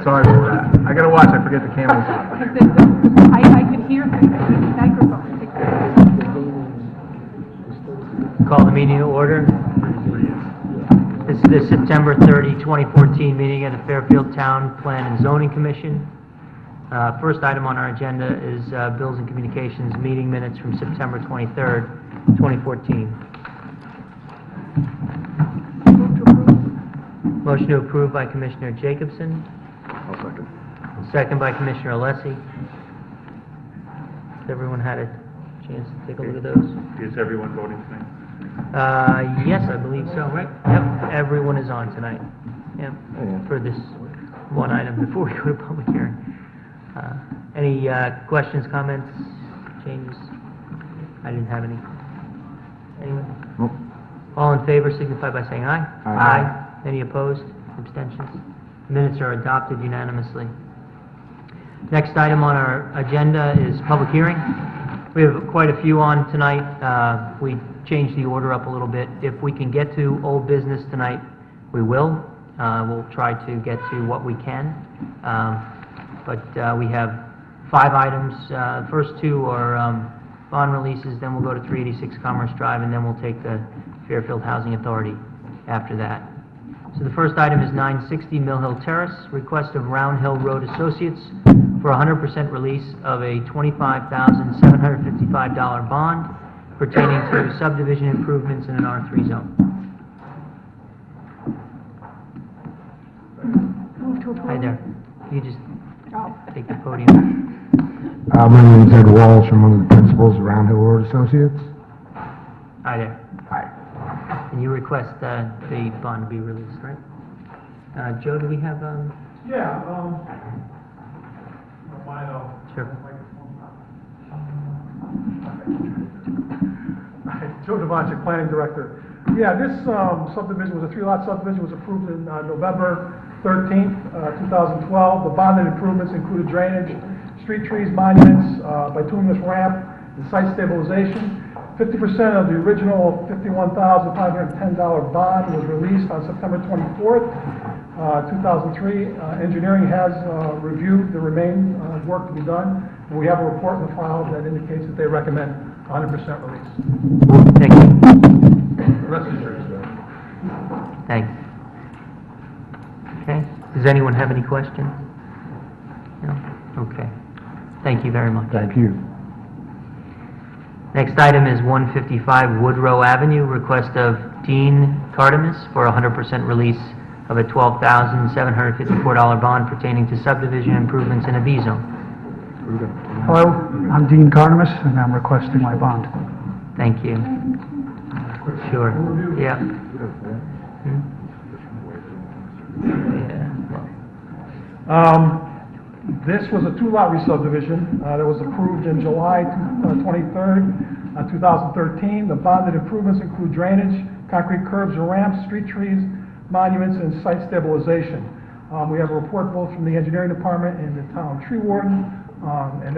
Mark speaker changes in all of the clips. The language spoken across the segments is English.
Speaker 1: Sorry about that. I gotta watch. I forget the camera's on.
Speaker 2: I can hear things. The microphone.
Speaker 3: Call the meeting to order. This is the September 30, 2014 meeting of the Fairfield Town Plan and Zoning Commission. First item on our agenda is Bills and Communications meeting minutes from September 23rd, 2014. Motion to approve by Commissioner Jacobson.
Speaker 1: I'll second.
Speaker 3: Second by Commissioner Alessi. Has everyone had a chance to take a look at those?
Speaker 1: Is everyone voting tonight?
Speaker 3: Yes, I believe so, right? Yep, everyone is on tonight. Yep, for this one item before we go to public hearing. Any questions, comments, changes? I didn't have any. Anyone?
Speaker 1: Nope.
Speaker 3: All in favor signify by saying aye.
Speaker 1: Aye.
Speaker 3: Any opposed? Abstentions? Minutes are adopted unanimously. Next item on our agenda is public hearing. We have quite a few on tonight. We changed the order up a little bit. If we can get to old business tonight, we will. We'll try to get to what we can. But we have 5 items. First 2 are bond releases, then we'll go to 386 Commerce Drive, and then we'll take the Fairfield Housing Authority after that. So the first item is 960 Mill Hill Terrace, request of Round Hill Road Associates for 100% release of a $25,755 bond pertaining to subdivision improvements in an R3 zone.
Speaker 2: Move to approve.
Speaker 3: Hi there. You just
Speaker 2: Oh.
Speaker 3: take the podium.
Speaker 4: My name is Ed Walsh. I'm one of the principals of Round Hill Road Associates.
Speaker 3: Hi there.
Speaker 4: Hi.
Speaker 3: And you request the bond be released, right? Joe, do we have,
Speaker 5: Yeah,
Speaker 3: Sure.
Speaker 5: Joe Devanchik, Planning Director. Yeah, this subdivision was a 3-lot subdivision, was approved in November 13th, 2012. The bonded improvements included drainage, street trees, monuments, bituminous ramp, and site stabilization. 50% of the original $51,510 bond was released on September 24th, 2003. Engineering has reviewed the remaining work to be done, and we have a report in the file that indicates that they recommend 100% release.
Speaker 3: thank you.
Speaker 5: The rest is yours.
Speaker 3: Thanks. Okay. Does anyone have any questions? No? Okay. Thank you very much.
Speaker 4: Thank you.
Speaker 3: Next item is 155 Woodrow Avenue, request of Dean Cardemus for 100% release of a $12,754 bond pertaining to subdivision improvements in a B zone.
Speaker 6: Hello, I'm Dean Cardemus, and I'm requesting my bond.
Speaker 3: Thank you. Sure. Yeah.
Speaker 5: This was a 2-lot re-subdivision that was approved in July 23rd, 2013. The bonded improvements include drainage, concrete curbs and ramps, street trees, monuments, and site stabilization. We have a report both from the engineering department and the town tree warden, and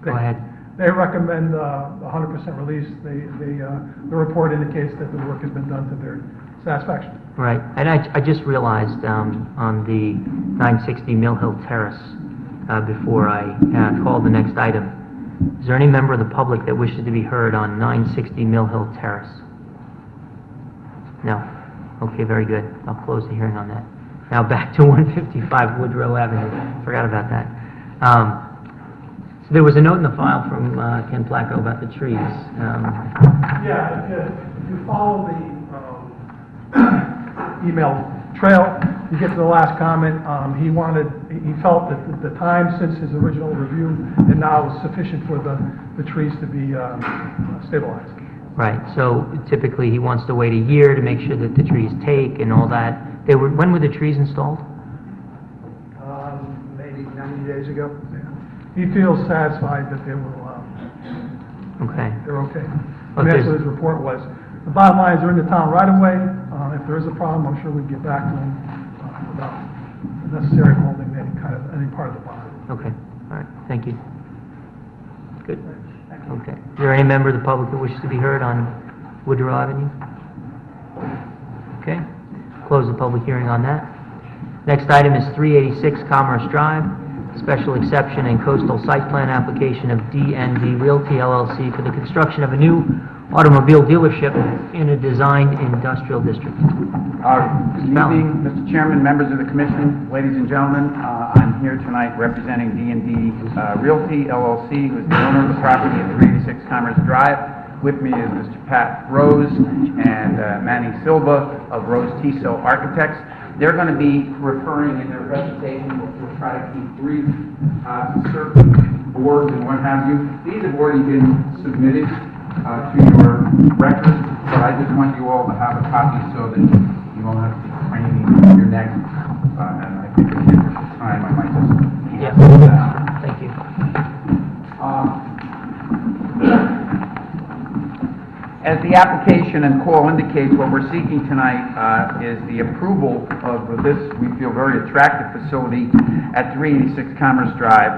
Speaker 3: Go ahead.
Speaker 5: they recommend 100% release. The report indicates that the work has been done to their satisfaction.
Speaker 3: Right. And I just realized on the 960 Mill Hill Terrace, before I call the next item, is there any member of the public that wishes to be heard on 960 Mill Hill Terrace? No? Okay, very good. I'll close the hearing on that. Now back to 155 Woodrow Avenue. Forgot about that. So there was a note in the file from Ken Placco about the trees.
Speaker 5: Yeah, if you follow the email trail, you get to the last comment. He felt that the time since his original review and now is sufficient for the trees to be stabilized.
Speaker 3: Right, so typically he wants to wait a year to make sure that the trees take and all that. When were the trees installed?
Speaker 5: Maybe 90 days ago. Yeah. He feels satisfied that they will,
Speaker 3: Okay.
Speaker 5: they're okay.
Speaker 3: But
Speaker 5: And that's
Speaker 3: there's-
Speaker 5: what his report was. The bottom line is they're in the town right away. If there is a problem, I'm sure we'd get back to him about the necessary holding any part of the bond.
Speaker 3: Okay, all right, thank you. Good. Okay. Is there any member of the public that wishes to be heard on Woodrow Avenue? Okay, close the public hearing on that. Next item is 386 Commerce Drive, special exception and coastal site plan application of DND Realty LLC for the construction of a new automobile dealership in a designed industrial district.
Speaker 7: Good evening, Mr. Chairman, members of the commission, ladies and gentlemen. I'm here tonight representing D&D Realty LLC, who's the owner of the property at 386 Commerce Drive. With me is Mr. Pat Rose and Manny Silva of Rose Tiso Architects. They're going to be referring in their presentation, we'll try to keep brief, to certain boards and what have you. These have already been submitted to your record, but I just want you all to have a copy so that you won't have to be craning your neck. And I think in the interest of time, I might just keep it down.
Speaker 3: Thank you.
Speaker 7: As the application and call indicates, what we're seeking tonight is the approval of this, we feel, very attractive facility at 386 Commerce Drive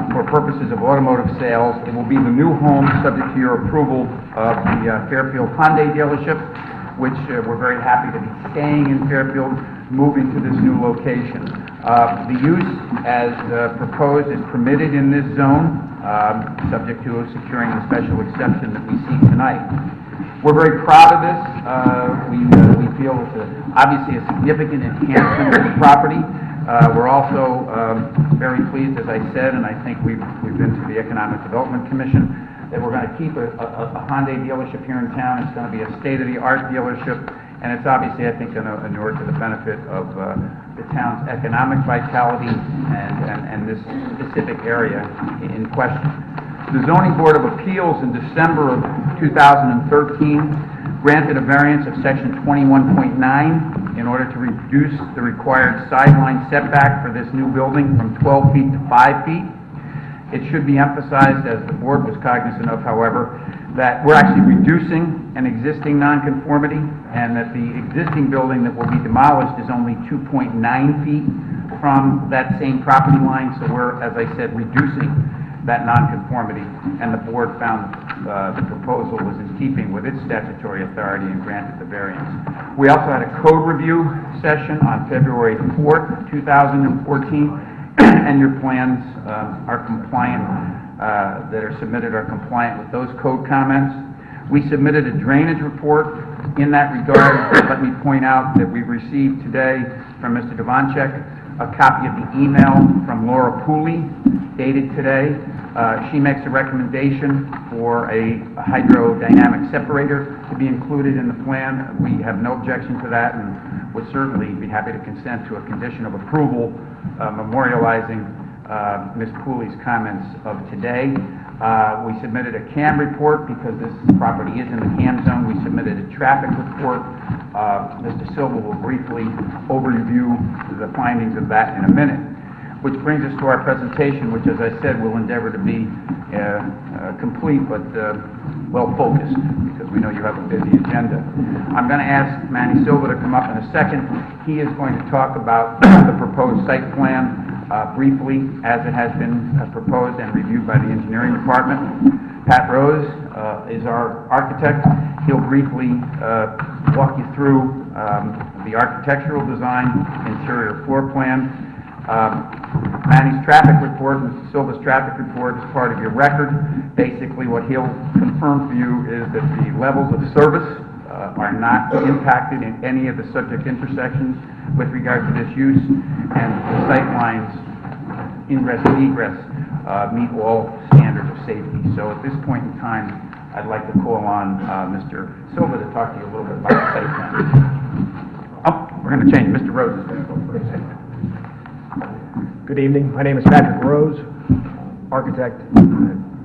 Speaker 7: for purposes of automotive sales. It will be the new home, subject to your approval, of the Fairfield Hyundai dealership, which we're very happy to be staying in Fairfield, moving to this new location. The use, as proposed, is permitted in this zone, subject to securing the special exception that we seek tonight. We're very proud of this. We feel it's obviously a significant enhancement of the property. We're also very pleased, as I said, and I think we've been to the Economic Development Commission, that we're going to keep a Hyundai dealership here in town. It's going to be a state-of-the-art dealership, and it's obviously, I think, going to inure to the benefit of the town's economic vitality and this specific area in question. The Zoning Board of Appeals in December of 2013 granted a variance of section 21.9 in order to reduce the required sideline setback for this new building from 12 feet to 5 feet. It should be emphasized, as the board was cognizant of, however, that we're actually reducing an existing nonconformity, and that the existing building that will be demolished is only 2.9 feet from that same property line. So we're, as I said, reducing that nonconformity, and the board found the proposal was in keeping with its statutory authority and granted the variance. We also had a code review session on February 4th, 2014, and your plans are compliant, that are submitted are compliant with those code comments. We submitted a drainage report in that regard. Let me point out that we received today from Mr. Devanchek a copy of the email from Laura Pooley, dated today. She makes a recommendation for a hydrodynamic separator to be included in the plan. We have no objection to that, and would certainly be happy to consent to a condition of approval memorializing Ms. Pooley's comments of today. We submitted a CAM report because this property is in the CAM zone. We submitted a traffic report. Mr. Silva will briefly overview the findings of that in a minute. Which brings us to our presentation, which, as I said, will endeavor to be complete but well-focused, because we know you have a busy agenda. I'm going to ask Manny Silva to come up in a second. He is going to talk about the proposed site plan briefly, as it has been proposed and reviewed by the engineering department. Pat Rose is our architect. He'll briefly walk you through the architectural design, interior floor plan. Manny's traffic report, Mr. Silva's traffic report, is part of your record. Basically, what he'll confirm for you is that the levels of service are not impacted in any of the subject intersections with regard to this use, and the sight lines, ingress and egress, meet all standards of safety. So at this point in time, I'd like to call on Mr. Silva to talk to you a little bit about the site plan. Oh, we're going to change. Mr. Rose is going to go first.
Speaker 8: Good evening. My name is Patrick Rose, architect,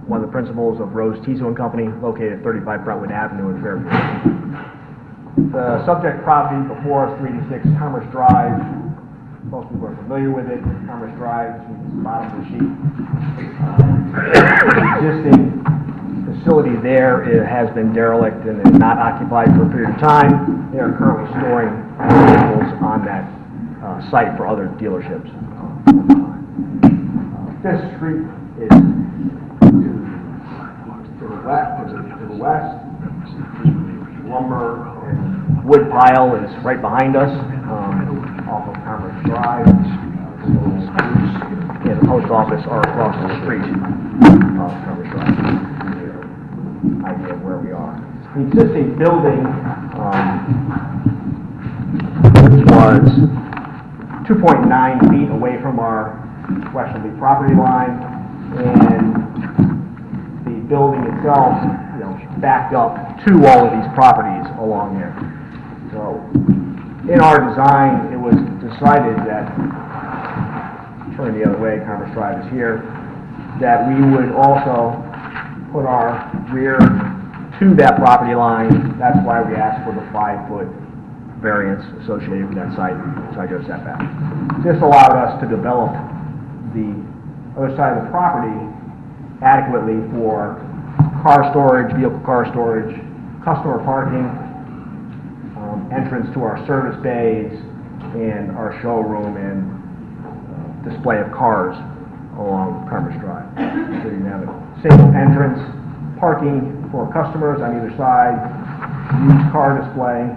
Speaker 8: one of the principals of Rose Tiso and Company, located at 35 Brentwood Avenue in Fairfield. The subject property before us, 386 Commerce Drive. Most people are familiar with it. Commerce Drive, the bottom of the sheet. The existing facility there has been derelict and is not occupied for a period of time. They are currently storing vehicles on that site for other dealerships. Fifth Street is to the west, lumber and wood pile is right behind us, off of Commerce Drive. And the post office are across the street off Commerce Drive. Idea of where we are. The existing building was 2.9 feet away from our westerly property line, and the building itself, backed up to all of these properties along there. So, in our design, it was decided that, turning the other way, Commerce Drive is here, that we would also put our rear to that property line. That's why we asked for the 5-foot variance associated with that side yard setback. This allowed us to develop the other side of the property adequately for car storage, vehicle car storage, customer parking, entrance to our service bays, and our showroom and display of cars along Commerce Drive. So you have a single entrance, parking for customers on either side, used car display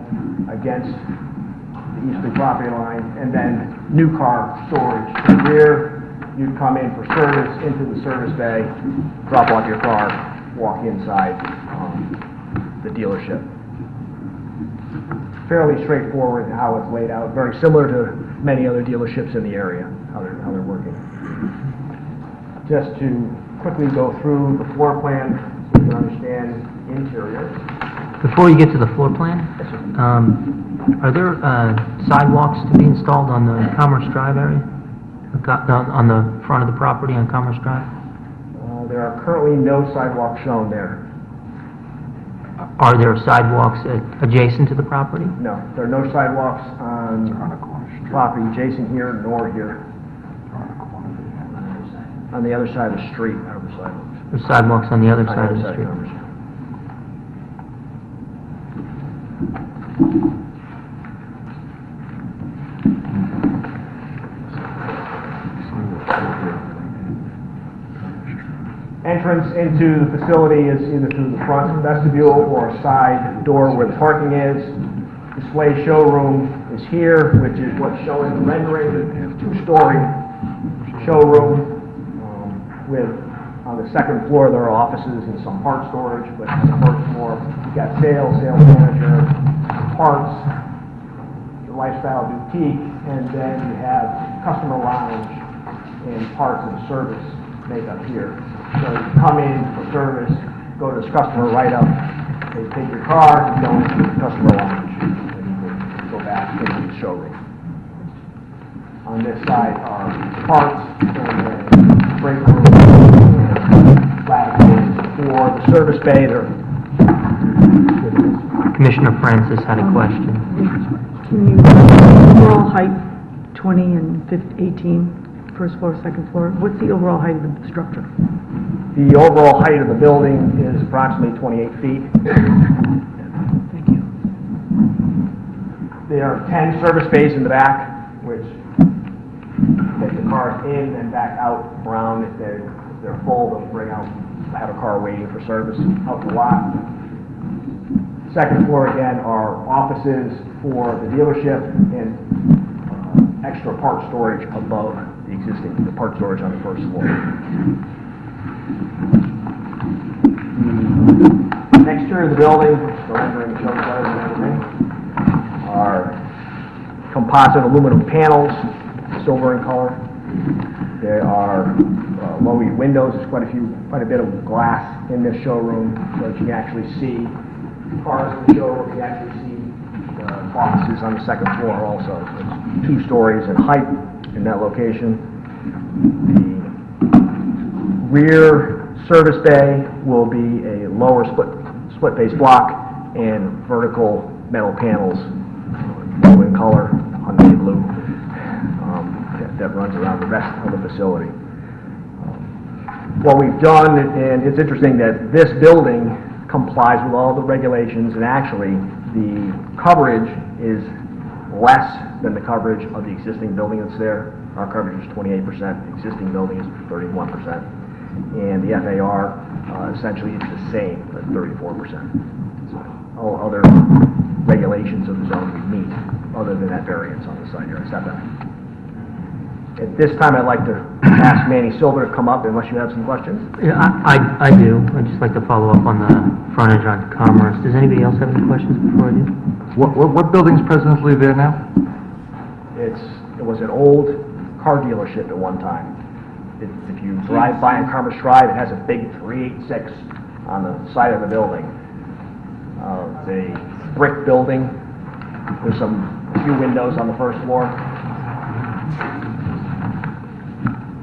Speaker 8: against the easterly property line, and then new car storage to the rear. You'd come in for service into the service bay, drop off your car, walk inside the dealership. Fairly straightforward in how it's laid out, very similar to many other dealerships in the area, how they're working. Just to quickly go through the floor plan so you can understand interior.
Speaker 3: Before you get to the floor plan, are there sidewalks to be installed on the Commerce Drive area? On the front of the property on Commerce Drive?
Speaker 8: There are currently no sidewalks shown there.
Speaker 3: Are there sidewalks adjacent to the property?
Speaker 8: No, there are no sidewalks on property adjacent here nor here. On the other side of the street are the sidewalks.
Speaker 3: There's sidewalks on the other side of the street.
Speaker 8: Entrance into the facility is either through the front vestibule or a side door where the parking is. Display showroom is here, which is what's shown in the rendering, a 2-story showroom with, on the second floor, there are offices and some part storage, but on the first floor, you've got sales manager, parts, the lifestyle boutique, and then you have customer lounge and parts and service make up here. So you come in for service, go to this customer write-up, they take your car, you go into the customer lounge, and you can go back into the showroom. On this side are parts, and then break room, and latitudes for the service bay.
Speaker 3: Commissioner Francis had a question.
Speaker 2: Can you, overall height, 20 and 18, first floor, second floor, what's the overall height of the structure?
Speaker 8: The overall height of the building is approximately 28 feet.
Speaker 2: Thank you.
Speaker 8: There are 10 service bays in the back, which take the cars in and back out around. If they're full, they'll bring out, have a car waiting for service out the lot. Second floor, again, are offices for the dealership and extra part storage above the part storage on the first floor. The exterior of the building, the rendering shows those and everything, are composite aluminum panels, silver in color. There are low-heat windows. There's quite a bit of glass in this showroom, so that you can actually see cars in the showroom. You can actually see offices on the second floor also. So it's 2 stories in height in that location. The rear service bay will be a lower split face block and vertical metal panels, blue in color, honey blue, that runs around the rest of the facility. What we've done, and it's interesting that this building complies with all the regulations, and actually the coverage is less than the coverage of the existing building that's there. Our coverage is 28%, the existing building is 31%, and the FAR essentially is the same at 34%. So all other regulations of the zone we meet, other than that variance on the side yard setback. At this time, I'd like to ask Manny Silver to come up unless you have some questions.
Speaker 3: Yeah, I do. I'd just like to follow up on the frontage on Commerce. Does anybody else have any questions before I do?
Speaker 1: What building's presently there now?
Speaker 8: It was an old car dealership at one time. If you drive by on Commerce Drive, it has a big 386 on the side of the building. It's a brick building with a few windows on the first floor.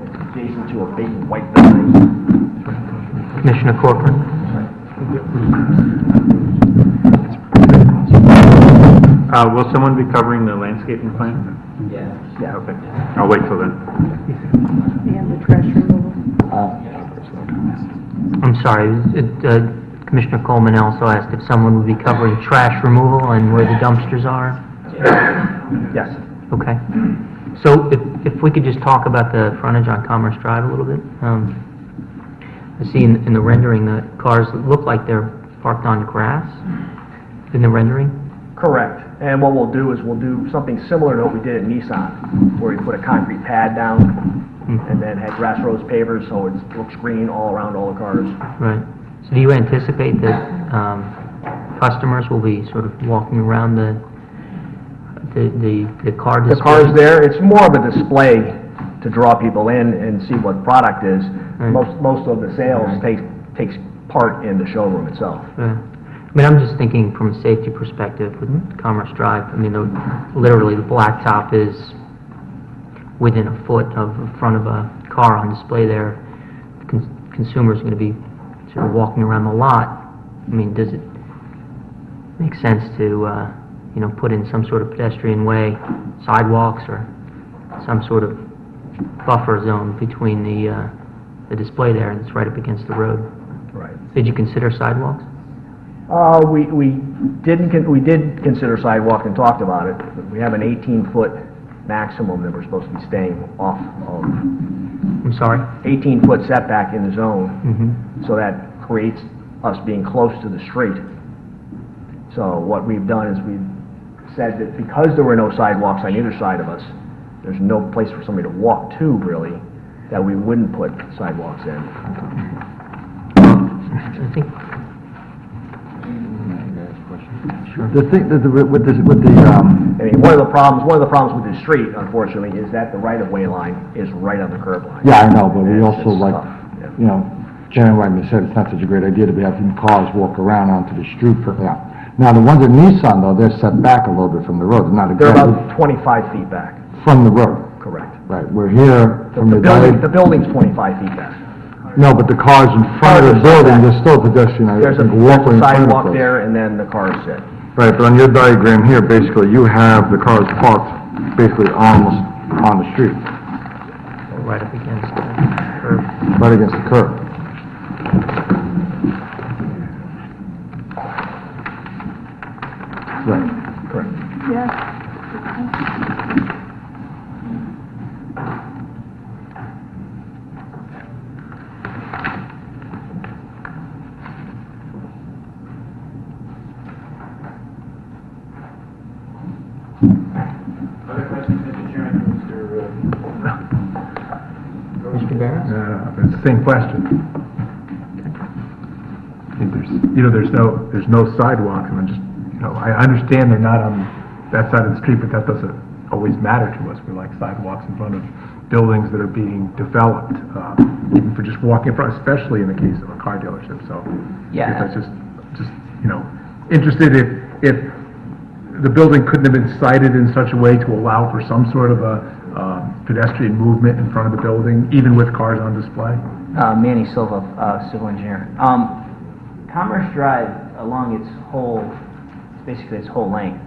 Speaker 8: It's adjacent to a big white building.
Speaker 3: Commissioner Corcoran?
Speaker 1: Will someone be covering the landscaping plan?
Speaker 8: Yeah.
Speaker 1: Okay, I'll wait till then.
Speaker 2: And the trash removal.
Speaker 3: I'm sorry, Commissioner Coleman also asked if someone would be covering trash removal and where the dumpsters are?
Speaker 8: Yes.
Speaker 3: Okay. So if we could just talk about the frontage on Commerce Drive a little bit. I see in the rendering the cars look like they're parked on grass in the rendering.
Speaker 8: Correct. And what we'll do is we'll do something similar to what we did at Nissan, where we put a concrete pad down and then had grass rose pavers, so it looks green all around all the cars.
Speaker 3: Right. So do you anticipate that customers will be sort of walking around the car display?
Speaker 8: The cars there, it's more of a display to draw people in and see what product is.
Speaker 3: Right.
Speaker 8: Most of the sales takes part in the showroom itself.
Speaker 3: Yeah. I mean, I'm just thinking from a safety perspective with Commerce Drive. I mean, literally the blacktop is within a foot of the front of a car on display there. Consumers are going to be sort of walking around the lot. I mean, does it make sense to, put in some sort of pedestrian way, sidewalks, or some sort of buffer zone between the display there that's right up against the road?
Speaker 8: Right.
Speaker 3: Did you consider sidewalks?
Speaker 8: We did consider sidewalk and talked about it. We have an 18-foot maximum that we're supposed to be staying off of.
Speaker 3: I'm sorry?
Speaker 8: 18-foot setback in the zone,
Speaker 3: Mm-hmm.
Speaker 8: so that creates us being close to the street. So what we've done is we've said that because there were no sidewalks on either side of us, there's no place for somebody to walk to, really, that we wouldn't put sidewalks in.
Speaker 3: I think...
Speaker 1: The thing that with the
Speaker 8: I mean, one of the problems with this street, unfortunately, is that the right-of-way line is right on the curb line.
Speaker 4: Yeah, I know, but we
Speaker 8: It's
Speaker 4: also like,
Speaker 8: tough, yeah.
Speaker 4: Jen Wagner said it's not such a great idea to be having cars walk around onto the street for that. Now, the ones at Nissan, though, they're set back a little bit from the road, they're not
Speaker 8: They're
Speaker 4: exactly
Speaker 8: about 25 feet back,
Speaker 4: from the road.
Speaker 8: correct.
Speaker 4: Right, we're here from
Speaker 8: The
Speaker 4: the...
Speaker 8: building's 25 feet back.
Speaker 4: No, but the cars in front of the
Speaker 8: Cars are set
Speaker 4: building,
Speaker 8: back.
Speaker 4: there's still pedestrian, I
Speaker 8: There's a
Speaker 4: think, walkway in front of
Speaker 8: sidewalk
Speaker 4: us.
Speaker 8: there, and then the cars sit.
Speaker 4: Right, but on your diagram here, basically, you have the cars parked basically almost on the street,
Speaker 3: Right up against the curb.
Speaker 4: right against the curb. Right.
Speaker 8: Correct.
Speaker 2: Yes.
Speaker 3: Mr. Barron?
Speaker 1: It's the same question. I think there's no sidewalks, and I understand they're not on that side of the street, but that doesn't always matter to us. We like sidewalks in front of buildings that are being developed, even for just walking in front, especially in the case of a car dealership, so.
Speaker 7: Yeah.
Speaker 1: I guess that's just, interested if the building couldn't have been sited in such a way to allow for some sort of a pedestrian movement in front of the building, even with cars on display?
Speaker 9: Manny Silva, civil engineer. Commerce Drive, along basically its whole length,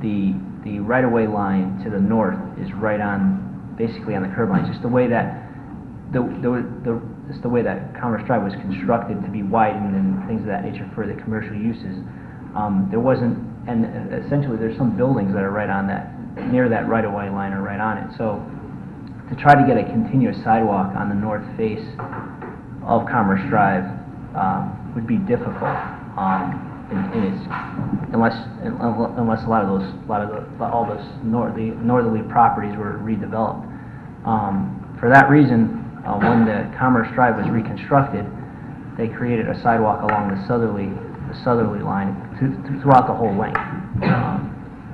Speaker 9: the right-of-way line to the north is right on, basically on the curb line. Just the way that just the way that Commerce Drive was constructed to be widened and things of that nature for the commercial uses. There wasn't, and essentially there's some buildings that are right on that, near that right-of-way line or right on it. So to try to get a continuous sidewalk on the north face of Commerce Drive would be difficult. unless all those northerly properties were redeveloped. For that reason, when the Commerce Drive was reconstructed, they created a sidewalk along the southerly line throughout the whole length.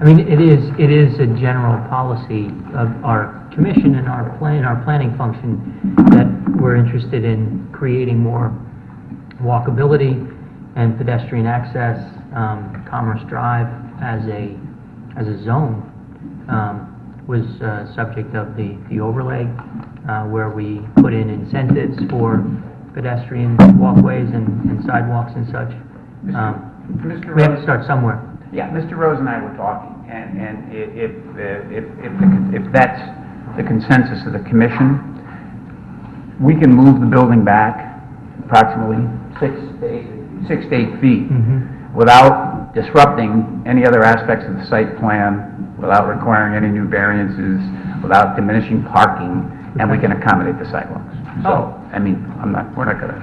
Speaker 3: I mean, it is a general policy of our commission and our planning function that we're interested in creating more walkability and pedestrian access. Commerce Drive as a zone was subject of the overlay where we put in incentives for pedestrian walkways and sidewalks and such.
Speaker 7: Mr.
Speaker 3: We have to
Speaker 7: Rose?
Speaker 3: start somewhere.
Speaker 7: Yeah, Mr. Rose and I were talking, and if that's the consensus of the commission, we can move the building back approximately 6 to 8 feet without disrupting any other aspects of the site plan, without requiring any new variances, without diminishing parking, and we can accommodate the sidewalks. So, I mean, we're not gonna,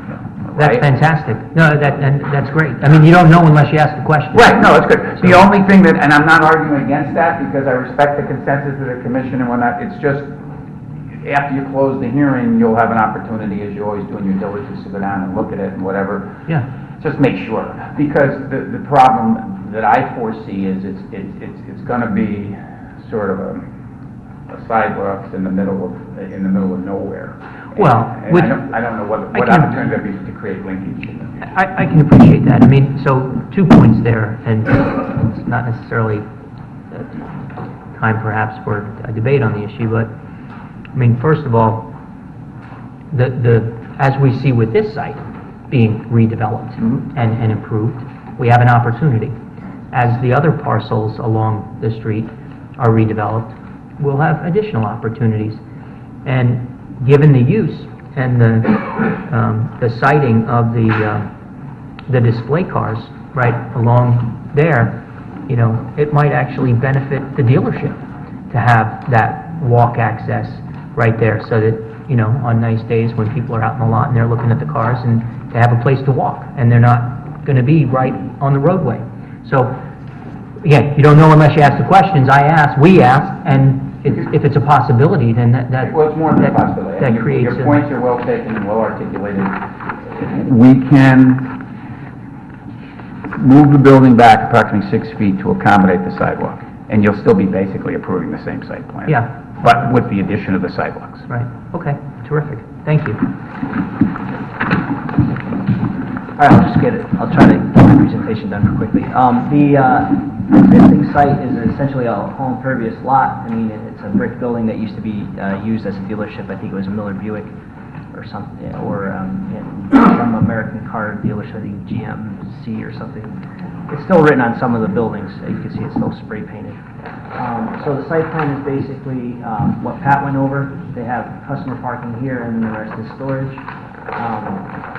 Speaker 3: That's
Speaker 7: right?
Speaker 3: fantastic. No, that's great. I mean, you don't know unless you ask the question.
Speaker 7: Right, no, it's good. The only thing that, and I'm not arguing against that, because I respect the consensus of the commission and whatnot, it's just, after you close the hearing, you'll have an opportunity, as you always do in your diligence, to go down and look at it and whatever.
Speaker 3: Yeah.
Speaker 7: Just make sure, because the problem that I foresee is it's gonna be sort of a sidewalks in the middle of nowhere.
Speaker 3: Well,
Speaker 7: And I don't know what opportunity there'd be to create linkage.
Speaker 3: I can appreciate that. I mean, so 2 points there, and it's not necessarily time perhaps for a debate on the issue, but, I mean, first of all, as we see with this site being redeveloped and improved, we have an opportunity. As the other parcels along the street are redeveloped, we'll have additional opportunities. And given the use and the siting of the display cars right along there, you know, it might actually benefit the dealership to have that walk access right there, so that, you know, on nice days when people are out in the lot and they're looking at the cars, and to have a place to walk, and they're not going to be right on the roadway. So, again, you don't know unless you ask the questions. We asked, and if it's a possibility, then that
Speaker 7: Well, it's more than a possibility.
Speaker 3: that creates
Speaker 7: Your points are well taken and well articulated. We can move the building back approximately 6 feet to accommodate the sidewalk, and you'll still be basically approving the same site plan.
Speaker 3: Yeah.
Speaker 7: But with the addition of the sidewalks.
Speaker 3: Right, okay, terrific, thank you.
Speaker 9: All right, I'll try to get the presentation done quickly. The existing site is essentially a whole impervious lot. I mean, it's a brick building that used to be used as a dealership. I think it was Miller Buick or something, or some American car dealership, I think GMC or something. It's still written on some of the buildings. You can see it's still spray painted. So the site plan is basically what Pat went over. They have customer parking here, and then the rest is storage.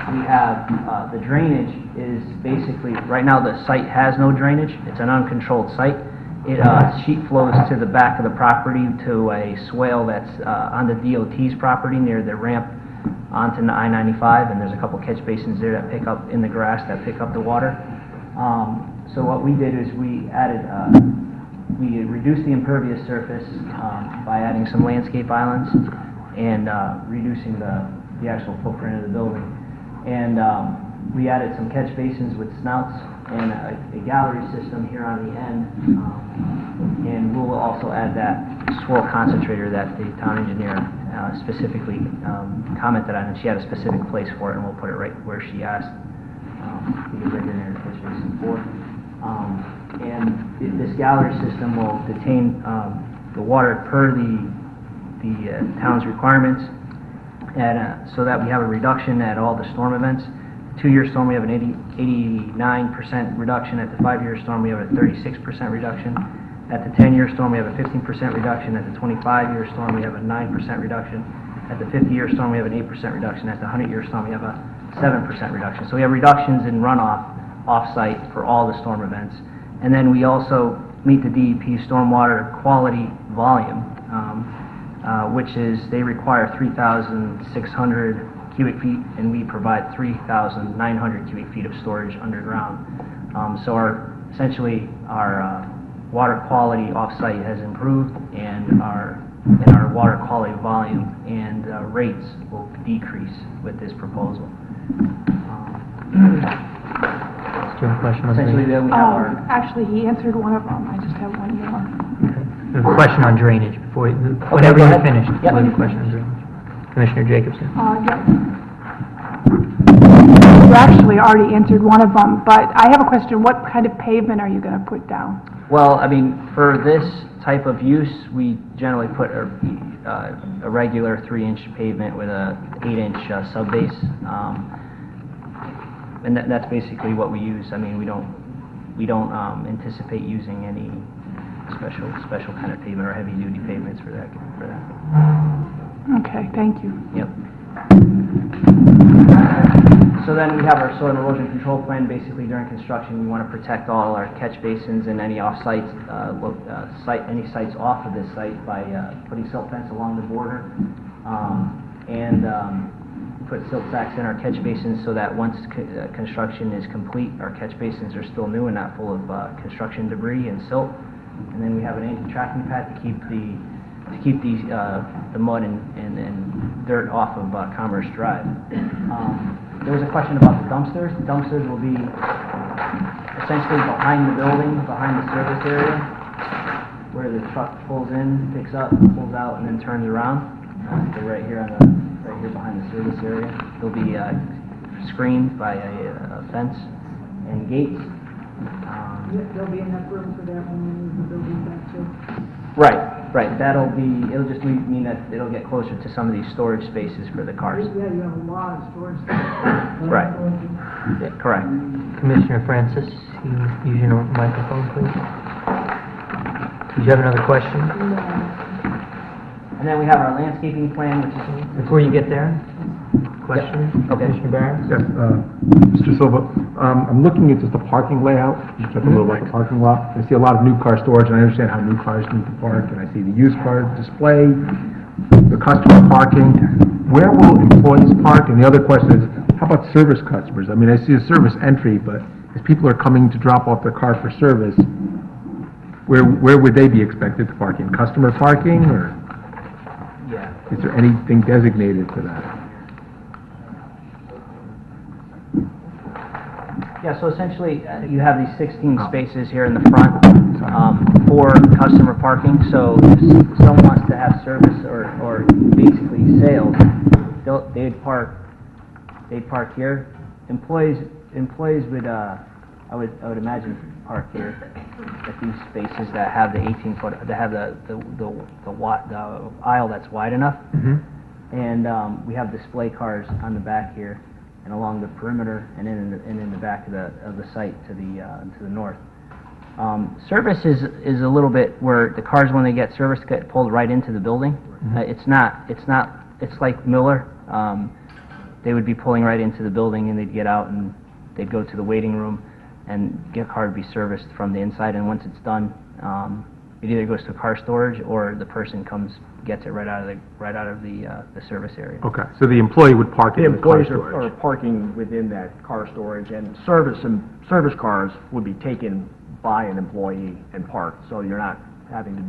Speaker 9: We have the drainage is basically, right now the site has no drainage. It's an uncontrolled site. It sheet flows to the back of the property to a swale that's on the DOT's property near the ramp onto I-95, and there's a couple catch basins there that pick up in the grass that pick up the water. So what we did is we reduced the impervious surface by adding some landscape islands and reducing the actual footprint of the building. And we added some catch basins with snouts and a gallery system here on the end. And we'll also add that swirl concentrator that the town engineer specifically commented on, and she had a specific place for it, and we'll put it right where she asked. We can bring it in the catch basin 4. And this gallery system will detain the water per the town's requirements, and so that we have a reduction at all the storm events. 2-year storm, we have an 89% reduction. At the 5-year storm, we have a 36% reduction. At the 10-year storm, we have a 15% reduction. At the 25-year storm, we have a 9% reduction. At the 50-year storm, we have an 8% reduction. At the 100-year storm, we have a 7% reduction. So we have reductions in runoff off-site for all the storm events. And then we also meet the DEP stormwater quality volume, which is, they require 3,600 cubic feet, and we provide 3,900 cubic feet of storage underground. So essentially our water quality off-site has improved, and our water quality volume and rates will decrease with this proposal.
Speaker 3: Do you have a question on
Speaker 9: Essentially,
Speaker 3: drainage?
Speaker 9: then we have our...
Speaker 10: Actually, he answered one of them. I just have one more.
Speaker 3: We have a question on drainage before, whenever
Speaker 9: go
Speaker 3: you're
Speaker 9: ahead.
Speaker 3: finished.
Speaker 9: Yep.
Speaker 3: We have a question on drainage. Commissioner Jacobson.
Speaker 10: Yeah. You actually already answered one of them, but I have a question. What kind of pavement are you going to put down?
Speaker 9: Well, I mean, for this type of use, we generally put a regular 3-inch pavement with a 8-inch subbase, and that's basically what we use. I mean, we don't anticipate using any special kind of pavement or heavy-duty pavements for that.
Speaker 10: Okay, thank you.
Speaker 9: Yep. So then we have our soil and erosion control plan. Basically, during construction, we want to protect all our catch basins and any off-site, any sites off of this site by putting silt fence along the border, and put silt sacks in our catch basins so that once construction is complete, our catch basins are still new and not full of construction debris and silt. And then we have an anti-tracking pad to keep the mud and dirt off of Commerce Drive. There was a question about the dumpsters. The dumpsters will be essentially behind the building, behind the service area, where the truck pulls in, picks up, pulls out, and then turns around. They're right here behind the service area. They'll be screened by a fence and gates.
Speaker 2: There'll be enough room for that when you move the building back too.
Speaker 9: Right. It'll just mean that it'll get closer to some of these storage spaces for the cars.
Speaker 2: Yeah, you have a lot of storage.
Speaker 9: Right. Yeah, correct.
Speaker 3: Commissioner Francis, you use your microphone, please. Did you have another question?
Speaker 9: And then we have our landscaping plan, which is...
Speaker 3: Before you get there, question?
Speaker 9: Yep. Okay.
Speaker 3: Commissioner Barron?
Speaker 1: Yes, Mr. Silva, I'm looking at just the parking layout, just a little like a parking lot. I see a lot of new car storage, and I understand how new cars need to park, and I see the used car display, the customer parking. Where will employees park? And the other question is, how about service customers? I mean, I see a service entry, but if people are coming to drop off their car for service, where would they be expected to park? In customer parking, or
Speaker 9: Yeah.
Speaker 1: is there anything designated for that?
Speaker 9: Yeah, so essentially, you have these 16 spaces here in the front for customer parking. So if someone wants to have service or basically sales, they'd park here. Employees would, I would imagine, park here at these spaces that have the 18-foot, that have the aisle that's wide enough. And we have display cars on the back here and along the perimeter and in the back of the site to the north. Service is a little bit where the cars, when they get serviced, get pulled right into the building. It's like Miller. They would be pulling right into the building, and they'd get out and they'd go to the waiting room and get a car to be serviced from the inside. And once it's done, it either goes to car storage or the person gets it right out of the service area.
Speaker 1: Okay, so the employee would park
Speaker 8: The
Speaker 1: in the car
Speaker 8: employees are
Speaker 1: storage.
Speaker 8: parking within that car storage, and service cars would be taken by an employee and parked, so you're not having to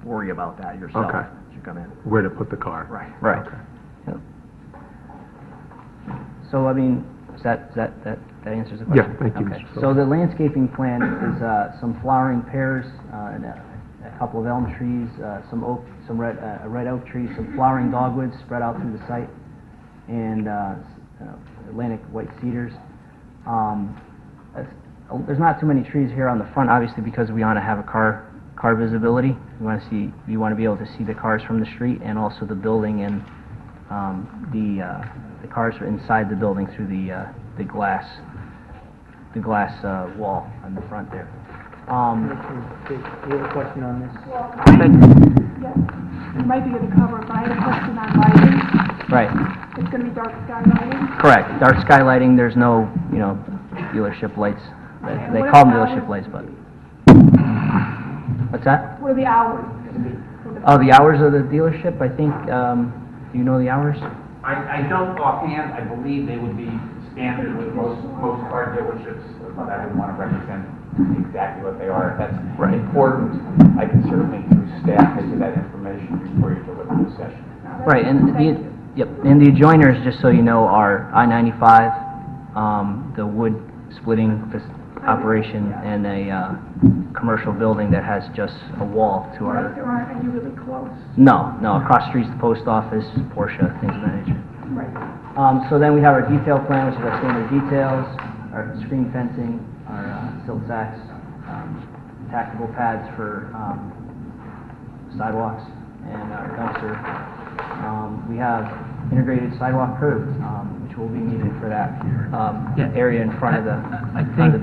Speaker 8: worry about that yourself
Speaker 1: Okay.
Speaker 8: as you come in.
Speaker 1: Where to put the car.
Speaker 8: Right.
Speaker 9: Right.
Speaker 1: Okay.
Speaker 9: Yep. So, I mean, that answers the question?
Speaker 1: Yeah, thank you,
Speaker 9: Okay.
Speaker 1: Mr. Phillips.
Speaker 9: So the landscaping plan is some flowering pears, and a couple of elm trees, some oak, some red oak trees, some flowering dogwoods spread out through the site, and Atlantic white cedars. There's not too many trees here on the front, obviously, because we want to have a car visibility. You want to be able to see the cars from the street, and also the building and the cars are inside the building through the glass wall on the front there.
Speaker 3: You have a question on this?
Speaker 10: You might be able to cover it, but I had a question on lighting.
Speaker 9: Right.
Speaker 10: It's going to be dark sky lighting.
Speaker 9: Correct. Dark sky lighting. There's no, dealership lights. They call them dealership lights, but what's that?
Speaker 10: What are the hours?
Speaker 9: Oh, the hours of the dealership. I think. Do you know the hours?
Speaker 7: I don't offhand. I believe they would be standard with most car dealerships. but I didn't want to represent exactly what they are. If that's important, I can certainly, through staff, get you that information before you deliver the session.
Speaker 9: Right, and the adjoiners, just so you know, are I-95, the wood splitting operation, and a commercial building that has just a wall to our...
Speaker 10: Are you really close?
Speaker 9: No, across the street's the post office, Porsche, things of that nature.
Speaker 10: Right.
Speaker 9: So then we have our detail plan, which is our standard details, our screen fencing, our silt sacks, tactical pads for sidewalks, and our dumpster. We have integrated sidewalk curbs, which will be needed for that area in front of the
Speaker 3: I
Speaker 9: front of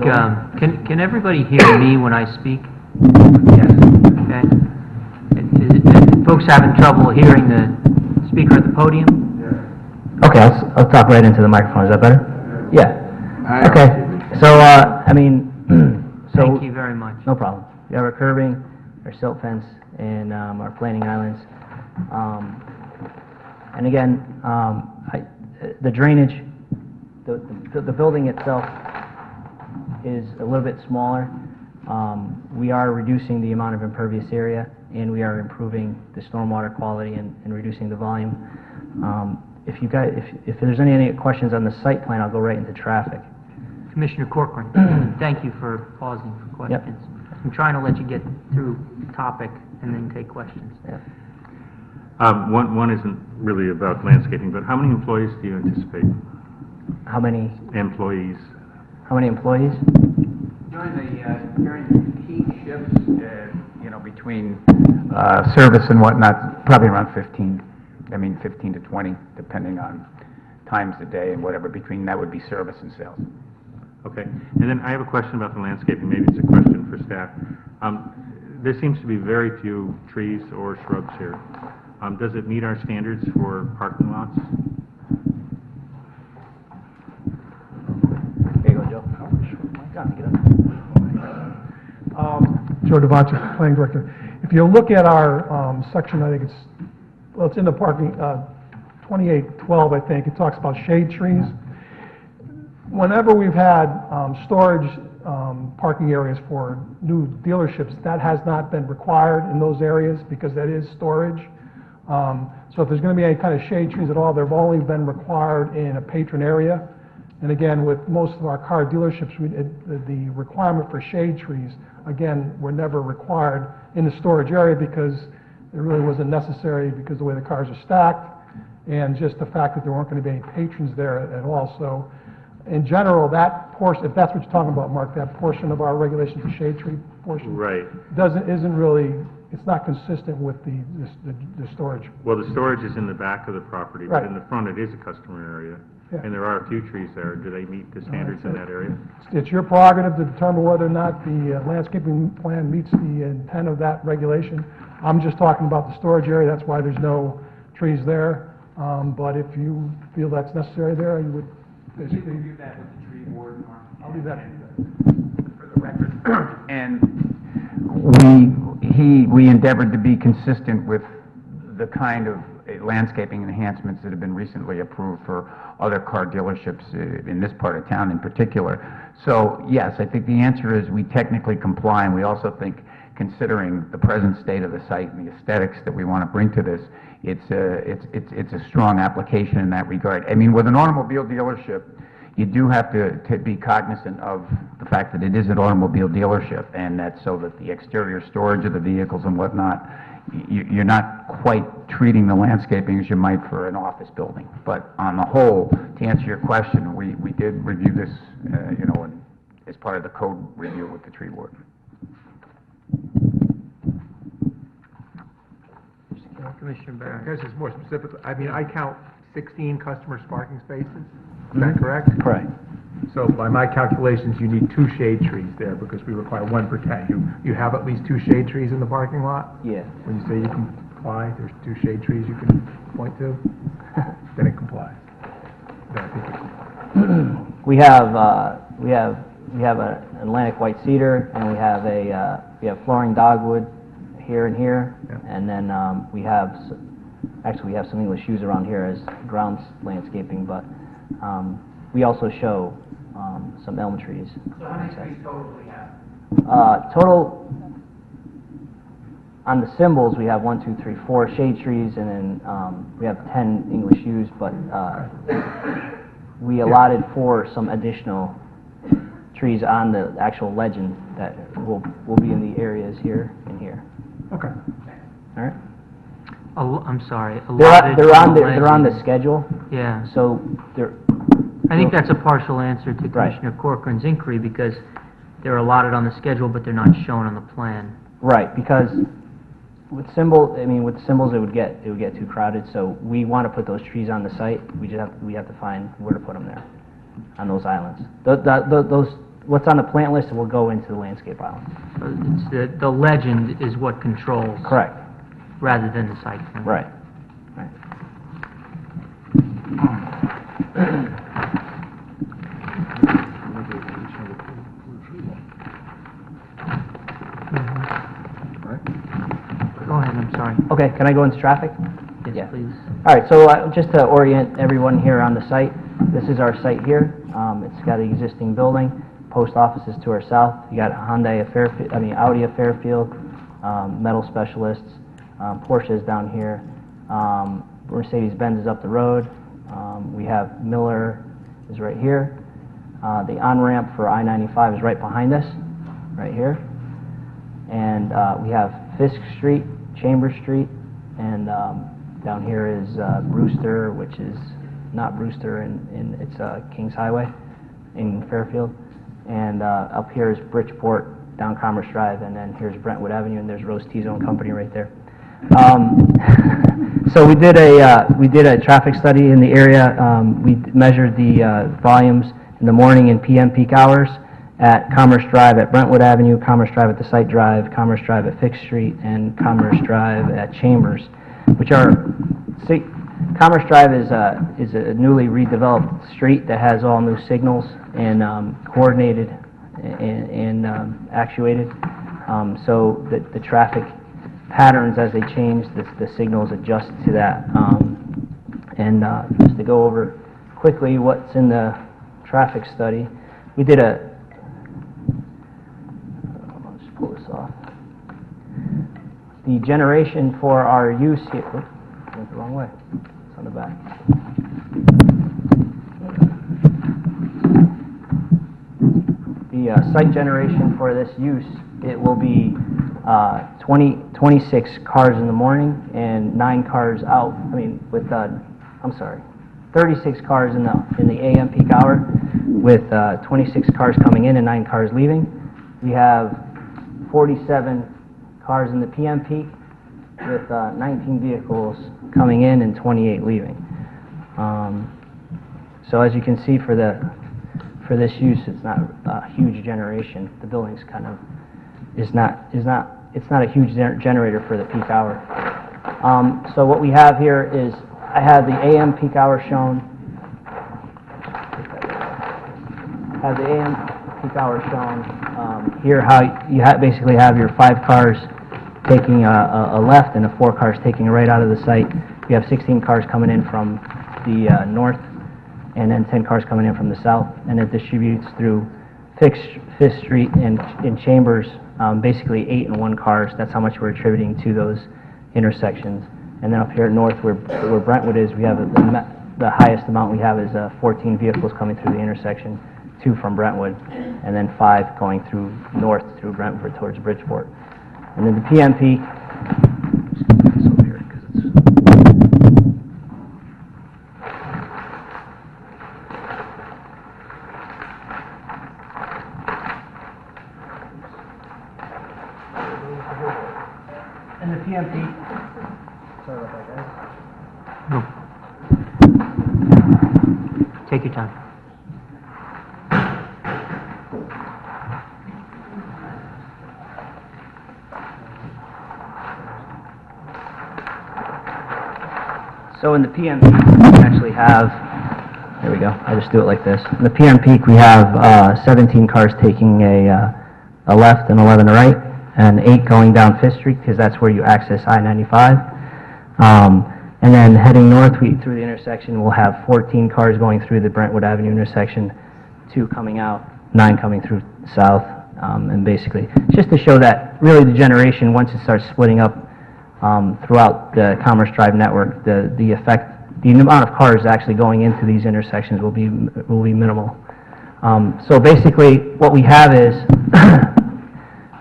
Speaker 3: think,
Speaker 9: the building.
Speaker 3: can everybody hear me when I speak?
Speaker 9: Yes.
Speaker 3: Okay. If folks having trouble hearing the speaker at the podium?
Speaker 9: Okay, I'll talk right into the microphone. Is that better? Yeah. Okay. So,
Speaker 3: Thank you very much.
Speaker 9: No problem. We have our curbing, our silt fence, and our planting islands. And again, the drainage, the building itself is a little bit smaller. We are reducing the amount of impervious area, and we are improving the stormwater quality and reducing the volume. If there's any questions on the site plan, I'll go right into traffic.
Speaker 3: Commissioner Corcoran, thank you for pausing for questions. I'm trying to let you get through topic and then take questions.
Speaker 9: Yep.
Speaker 11: One isn't really about landscaping, but how many employees do you anticipate?
Speaker 9: How many
Speaker 11: Employees.
Speaker 9: employees?
Speaker 7: During the peak shifts, between service and whatnot, probably around 15 to 20, depending on times of day and whatever. Between that would be service and sales.
Speaker 11: Okay. And then I have a question about the landscaping. Maybe it's a question for staff. There seems to be very few trees or shrubs here. Does it meet our standards for parking lots?
Speaker 9: There you go, Joe.
Speaker 5: Joe Devonta, Planning Director. If you look at our section, I think it's in the parking, 2812, I think, it talks about shade trees. Whenever we've had storage parking areas for new dealerships, that has not been required in those areas because that is storage. So if there's going to be any kind of shade trees at all, they've only been required in a patron area. And again, with most of our car dealerships, the requirement for shade trees, again, were never required in the storage area because it really wasn't necessary because of the way the cars are stacked and just the fact that there weren't going to be any patrons there at all. So in general, that portion, if that's what you're talking about, Mark, that portion of our regulations, the shade tree portion,
Speaker 11: Right.
Speaker 5: isn't really, it's not consistent with the storage.
Speaker 11: Well, the storage is in the back of the property, but
Speaker 5: Right.
Speaker 11: in the front it is a customer area.
Speaker 5: Yeah.
Speaker 11: And there are a few trees there. Do they meet the standards in that area?
Speaker 5: It's your prerogative to determine whether or not the landscaping plan meets the intent of that regulation. I'm just talking about the storage area, that's why there's no trees there. But if you feel that's necessary there, you would basically...
Speaker 7: review that with the tree board, Mark?
Speaker 5: I'll do that.
Speaker 7: For the record. And we endeavored to be consistent with the kind of landscaping enhancements that have been recently approved for other car dealerships in this part of town in particular. So, yes, I think the answer is we technically comply, and we also think, considering the present state of the site and the aesthetics that we want to bring to this, it's a strong application in that regard. I mean, with an automobile dealership, you do have to be cognizant of the fact that it is an automobile dealership, and that's so that the exterior storage of the vehicles and whatnot, you're not quite treating the landscaping as you might for an office building. But on the whole, to answer your question, we did review this, as part of the code review with the tree warden.
Speaker 3: Commissioner Barron.
Speaker 1: I guess it's more specific. I mean, I count 16 customers parking spaces. Is that correct?
Speaker 9: Correct.
Speaker 1: So by my calculations, you need 2 shade trees there because we require 1 per 10. You have at least 2 shade trees in the parking lot?
Speaker 9: Yeah.
Speaker 1: When you say you comply, there's 2 shade trees you can point to, then it complies. Then I think
Speaker 9: We have an Atlantic white cedar, and we have flooring dogwood here and here,
Speaker 1: Yeah.
Speaker 9: and then we have some English yews around here as grounds landscaping, but we also show some elm trees.
Speaker 3: So how many trees total do we have?
Speaker 9: Total, on the symbols, we have 1, 2, 3, 4 shade trees, and then we have 10 English yews, but we allotted for some additional trees on the actual legend that will be in the areas here and here.
Speaker 1: Okay.
Speaker 9: All right?
Speaker 3: I'm sorry,
Speaker 9: They're
Speaker 3: allotted
Speaker 9: on
Speaker 3: to
Speaker 9: they're on the
Speaker 3: legend.
Speaker 9: schedule,
Speaker 3: Yeah.
Speaker 9: so they're,
Speaker 3: I think that's a partial answer to
Speaker 9: Right.
Speaker 3: Commissioner Corcoran's inquiry, because they're allotted on the schedule, but they're not shown on the plan.
Speaker 9: right, because with symbols, it would get too crowded, so we want to put those trees on the site, we have to find where to put them there, on those islands. Those, what's on the plant list will go into the landscape island.
Speaker 3: It's the legend is what controls.
Speaker 9: Correct,
Speaker 3: Rather than the site plan.
Speaker 9: right, right.
Speaker 3: Go ahead, I'm sorry.
Speaker 9: Okay, can I go into traffic?
Speaker 3: Yes,
Speaker 9: Yeah.
Speaker 3: please.
Speaker 9: All right, so just to orient everyone here on the site, this is our site here. It's got an existing building, post office is to our south. You got Audi of Fairfield, Metal Specialists, Porsche is down here, Mercedes-Benz is up the road. We have Miller is right here. The on-ramp for I-95 is right behind us, right here. And we have Fisk Street, Chambers Street, and down here is Brewster, which is not Brewster, it's Kings Highway in Fairfield. And up here is Bridgeport, down Commerce Drive, and then here's Brentwood Avenue, and there's Rose T-Zone Company right there. So we did a traffic study in the area. We measured the volumes in the morning and PM peak hours at Commerce Drive at Brentwood Avenue, Commerce Drive at the Site Drive, Commerce Drive at Fisk Street, and Commerce Drive at Chambers, which are, Commerce Drive is a newly redeveloped street that has all new signals and coordinated and actuated, so that the traffic patterns as they change, the signals adjust to that. Just to go over quickly what's in the traffic study, we did I'll just pull this off. The generation for our use here, oops, went the wrong way, it's on the back. The site generation for this use, it will be 26 cars in the morning and 9 cars out, 36 cars in the AM peak hour with 26 cars coming in and 9 cars leaving. We have 47 cars in the PM peak with 19 vehicles coming in and 28 leaving. So as you can see, for this use, it's not a huge generation. The building's kind of it's not a huge generator for the peak hour. So what we have here is, I have the AM peak hour shown. Have the AM peak hour shown here. How you basically have your 5 cars taking a left and 4 cars taking a right out of the site. We have 16 cars coming in from the north, and then 10 cars coming in from the south, and it distributes through Fisk Street and in Chambers, basically 8 and 1 cars. That's how much we're attributing to those intersections. And then up here north, where Brentwood is, we have the highest amount we have is 14 vehicles coming through the intersection, 2 from Brentwood, and then 5 going through north through Brentwood towards Bridgeport. And then the PM peak. This over here, 'cause it's and the PM peak. Sorry about that, guys.
Speaker 3: No. Take your time.
Speaker 9: So in the PM peak, we actually have, there we go, I just do it like this. In the PM peak, we have 17 cars taking a left and 11 a right, and 8 going down Fifth Street, because that's where you access I-95. And then heading north through the intersection, we'll have 14 cars going through the Brentwood Avenue intersection, 2 coming out, 9 coming through south, and basically, just to show that really the generation, once it starts splitting up throughout the Commerce Drive network, the amount of cars actually going into these intersections will be minimal. So basically, what we have is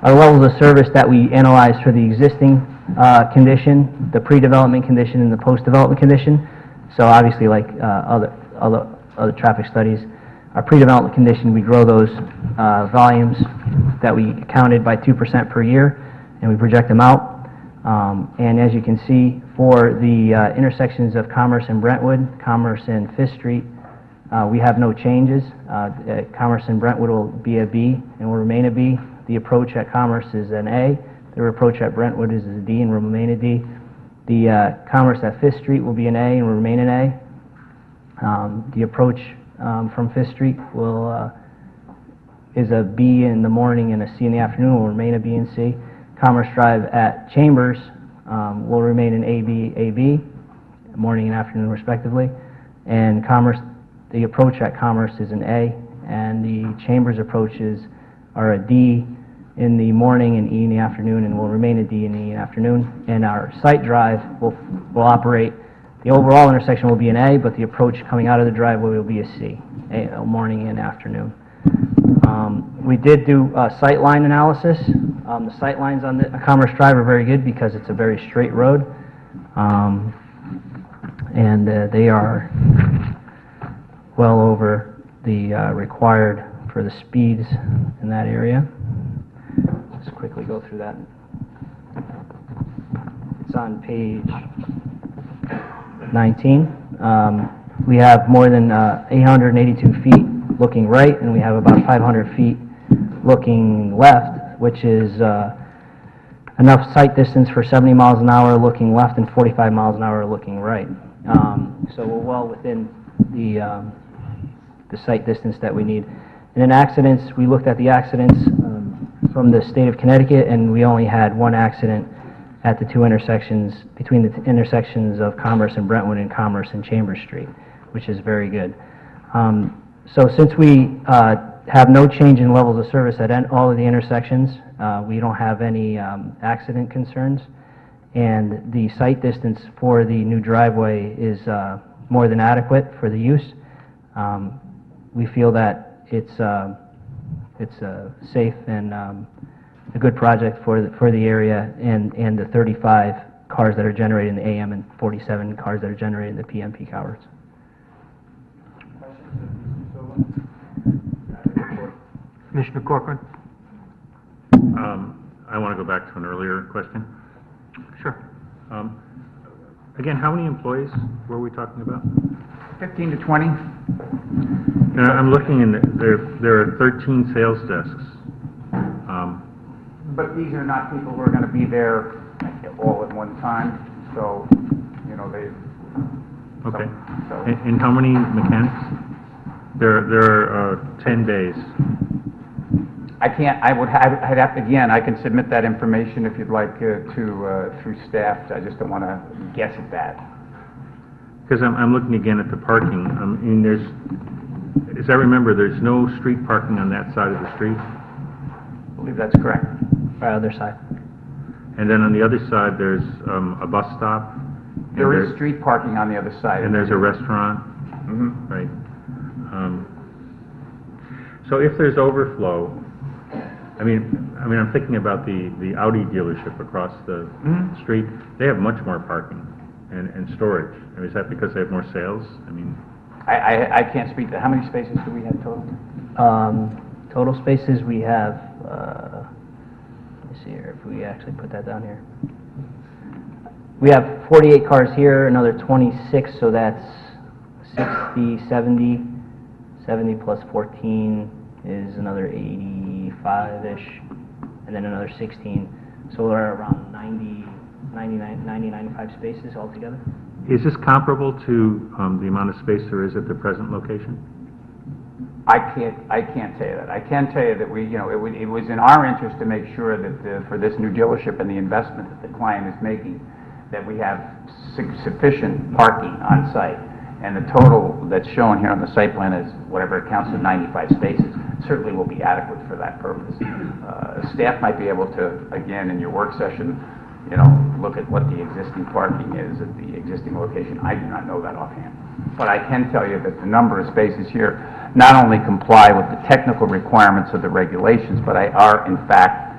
Speaker 9: our levels of service that we analyze for the existing condition, the pre-development condition, and the post-development condition. So obviously, like other traffic studies, our pre-development condition, we grow those volumes that we counted by 2% per year, and we project them out. And as you can see, for the intersections of Commerce and Brentwood, Commerce and Fifth Street, we have no changes. Commerce and Brentwood will be a B and will remain a B. The approach at Commerce is an A. The approach at Brentwood is a D and will remain a D. The Commerce at Fifth Street will be an A and will remain an A. The approach from Fifth Street is a B in the morning and a C in the afternoon, will remain a B and C. Commerce Drive at Chambers will remain an AB, morning and afternoon respectively. And the approach at Commerce is an A, and the Chambers approaches are a D in the morning and E in the afternoon, and will remain a D in the afternoon. And our site drive will operate, the overall intersection will be an A, but the approach coming out of the driveway will be a C, morning and afternoon. We did do sight line analysis. The sight lines on the Commerce Drive are very good because it's a very straight road, and they are well over the required for the speeds in that area. Let's quickly go through that. It's on page 19. We have more than 882 feet looking right, and we have about 500 feet looking left, which is enough sight distance for 70 miles an hour looking left and 45 miles an hour looking right. So we're well within the sight distance that we need. And in accidents, we looked at the accidents from the state of Connecticut, and we only had 1 accident at the 2 intersections, between the intersections of Commerce and Brentwood and Commerce and Chambers Street, which is very good. So since we have no change in levels of service at all of the intersections, we don't have any accident concerns, and the sight distance for the new driveway is more than adequate for the use. We feel that it's a safe and a good project for the area, and the 35 cars that are generated in the AM and 47 cars that are generated in the PM peak hours.
Speaker 3: Commissioner Corcoran?
Speaker 11: I want to go back to an earlier question.
Speaker 3: Sure.
Speaker 11: Again, how many employees were we talking about?
Speaker 7: 15 to 20.
Speaker 11: And I'm looking in, there are 13 sales desks.
Speaker 7: But these are not people who are going to be there all at one time, so, you know, they...
Speaker 11: Okay.
Speaker 7: So,
Speaker 11: And how many mechanics? There are 10 days.
Speaker 7: I can't, I'd have, again, I can submit that information if you'd like through staff. I just don't want to guess at that.
Speaker 11: Because I'm looking again at the parking. And there's, as I remember, there's no street parking on that side of the street.
Speaker 7: I believe that's correct.
Speaker 9: Right, other side.
Speaker 11: And then on the other side, there's a bus stop.
Speaker 7: There is street parking on the other side.
Speaker 11: And there's a restaurant.
Speaker 7: Mm-hmm.
Speaker 11: Right. So if there's overflow, I mean, I'm thinking about the Audi dealership across the street. They have much more parking and storage. I mean, is that because they have more sales? I mean,
Speaker 7: I can't speak to, how many spaces do we have total?
Speaker 9: Total spaces we have, let me see here, if we actually put that down here. We have 48 cars here, another 26, so that's 60, 70. 70 plus 14 is another 85-ish, and then another 16. So we're around 90, 95 spaces altogether.
Speaker 11: is this comparable to the amount of space there is at the present location?
Speaker 7: I can't tell you that. I can tell you that we, you know, it was in our interest to make sure that for this new dealership and the investment that the client is making, that we have sufficient parking on site. And the total that's shown here on the site plan is whatever it counts to 95 spaces, certainly will be adequate for that purpose. Staff might be able to, again, in your work session, look at what the existing parking is at the existing location. I do not know that offhand. But I can tell you that the number of spaces here not only comply with the technical requirements of the regulations, but are in fact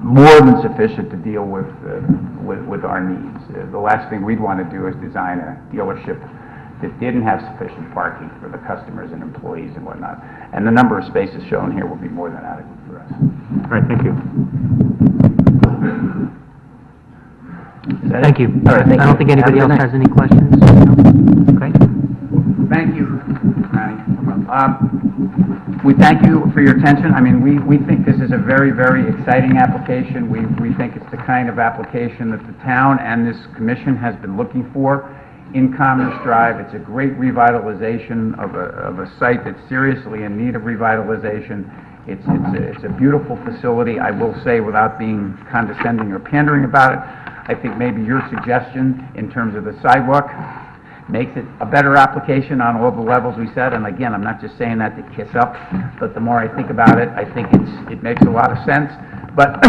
Speaker 7: more than sufficient to deal with our needs. The last thing we'd want to do is design a dealership that didn't have sufficient parking for the customers and employees and whatnot. And the number of spaces shown here will be more than adequate for us.
Speaker 11: All right, thank you.
Speaker 7: Is that
Speaker 3: Thank
Speaker 7: it?
Speaker 3: you.
Speaker 7: All right, thank
Speaker 3: I don't
Speaker 7: you.
Speaker 3: think anybody
Speaker 7: Have
Speaker 3: else
Speaker 7: a good
Speaker 3: has
Speaker 7: night.
Speaker 3: any questions. No? Okay.
Speaker 7: Thank you, Connie. We thank you for your attention. I mean, we think this is a very, very exciting application. We think it's the kind of application that the town and this commission has been looking for in Commerce Drive. It's a great revitalization of a site that's seriously in need of revitalization. It's a beautiful facility. I will say, without being condescending or pandering about it, I think maybe your suggestion in terms of the sidewalk makes it a better application on all the levels we said. And again, I'm not just saying that to kiss up, but the more I think about it, I think it makes a lot of sense. But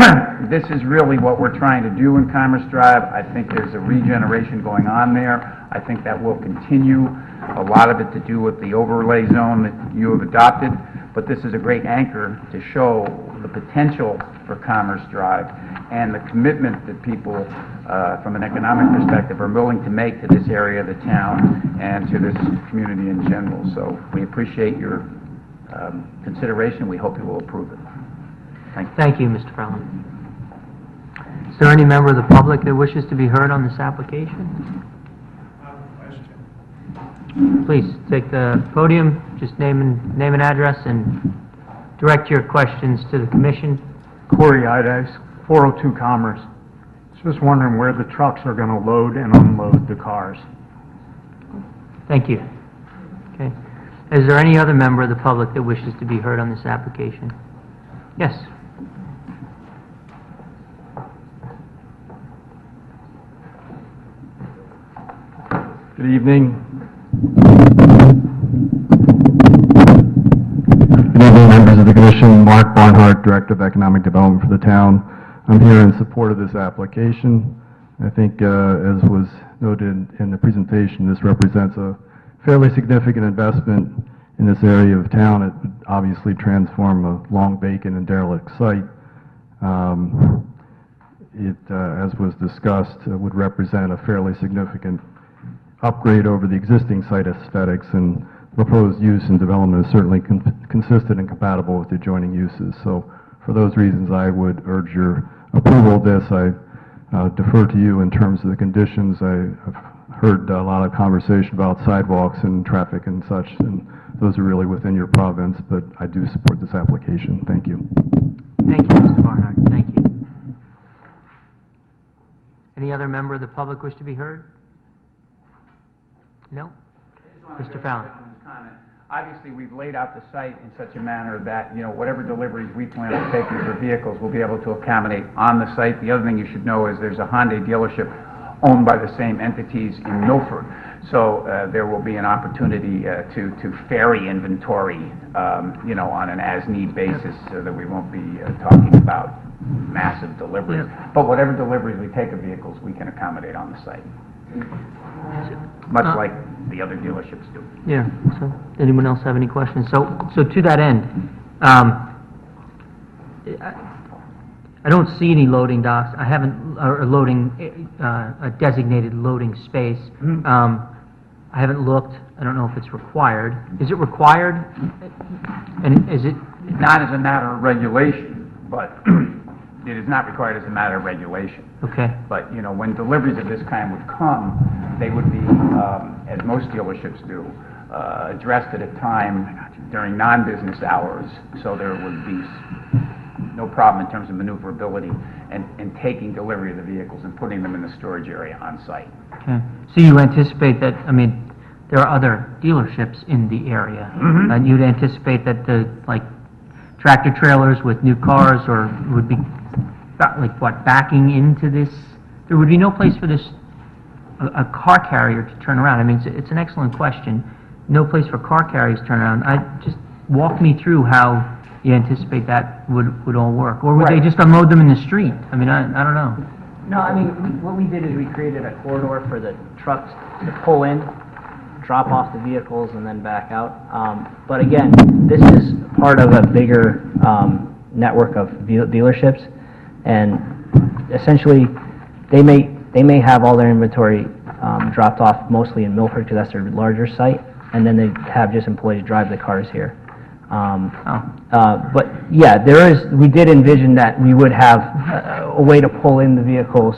Speaker 7: this is really what we're trying to do in Commerce Drive. I think there's a regeneration going on there. I think that will continue. A lot of it to do with the overlay zone that you have adopted. But this is a great anchor to show the potential for Commerce Drive and the commitment that people, from an economic perspective, are willing to make to this area of the town and to this community in general. So we appreciate your consideration. We hope you will approve it. Thank you.
Speaker 3: Thank you, Mr. Fallon. Is there any member of the public that wishes to be heard on this application? Please, take the podium, just name and address, and direct your questions to the commission.
Speaker 6: Corey Ides, 402 Commerce. Just wondering where the trucks are going to load and unload the cars.
Speaker 3: Thank you. Okay. Is there any other member of the public that wishes to be heard on this application? Yes.
Speaker 12: Good evening. Good evening, members of the Commission. Mark Barnhart, Director of Economic Development for the town. I'm here in support of this application. I think, as was noted in the presentation, this represents a fairly significant investment in this area of town. It would obviously transform a long vacant and derelict site. As was discussed, would represent a fairly significant upgrade over the existing site aesthetics, and proposed use and development is certainly consistent and compatible with the adjoining uses. So for those reasons, I would urge your approval of this. I defer to you in terms of the conditions. I've heard a lot of conversation about sidewalks and traffic and such, and those are really within your province, but I do support this application. Thank you.
Speaker 3: Thank you, Mr. Barnhart. Thank you. Any other member of the public wish to be heard? No? Mr. Fallon.
Speaker 7: Obviously, we've laid out the site in such a manner that, whatever deliveries we plan on taking for vehicles, we'll be able to accommodate on the site. The other thing you should know is there's a Hyundai dealership owned by the same entities in Milford. So there will be an opportunity to ferry inventory, on an as-need basis, so that we won't be talking about massive deliveries.
Speaker 3: Yeah.
Speaker 7: But whatever deliveries we take of vehicles, we can accommodate on the site, much like the other dealerships do.
Speaker 3: Yeah, so, anyone else have any questions? So to that end, I don't see any loading docks. I haven't, or a designated loading space. I haven't looked. I don't know if it's required. Is it required? And is it?
Speaker 7: Not as a matter of regulation, but it is not required as a matter of regulation.
Speaker 3: Okay.
Speaker 7: But, when deliveries of this kind would come, they would be, as most dealerships do, addressed at a time during non-business hours, so there would be no problem in terms of maneuverability and taking delivery of the vehicles and putting them in the storage area on site.
Speaker 3: Okay. So you anticipate that, there are other dealerships in the area, and you'd anticipate that the, tractor trailers with new cars would be, backing into this? There would be no place for this a car carrier to turn around? I mean, it's an excellent question. No place for car carriers to turn around. Just walk me through how you anticipate that would all work. Or would they
Speaker 9: Right.
Speaker 3: just unload them in the street? I mean, I don't know.
Speaker 9: No, I mean, what we did is we created a corridor for the trucks to pull in, drop off the vehicles, and then back out. But again, this is part of a bigger network of dealerships, and essentially, they may have all their inventory dropped off mostly in Milford because that's their larger site, and then they have just employees drive the cars here. But yeah, we did envision that we would have a way to pull in the vehicles,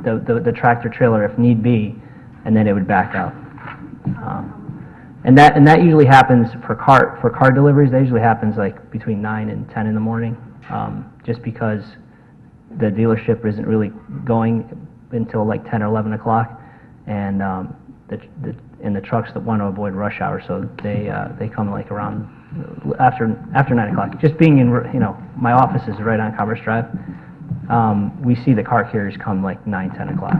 Speaker 9: the tractor trailer if need be, and then it would back out. And that usually happens for car deliveries. That usually happens like between 9 and 10 in the morning, just because the dealership isn't really going until like 10 or 11 o'clock, and the trucks that want to avoid rush hour, so they come like around after 9 o'clock. Just being in, my office is right on Commerce Drive. We see the car carriers come like 9, 10 o'clock.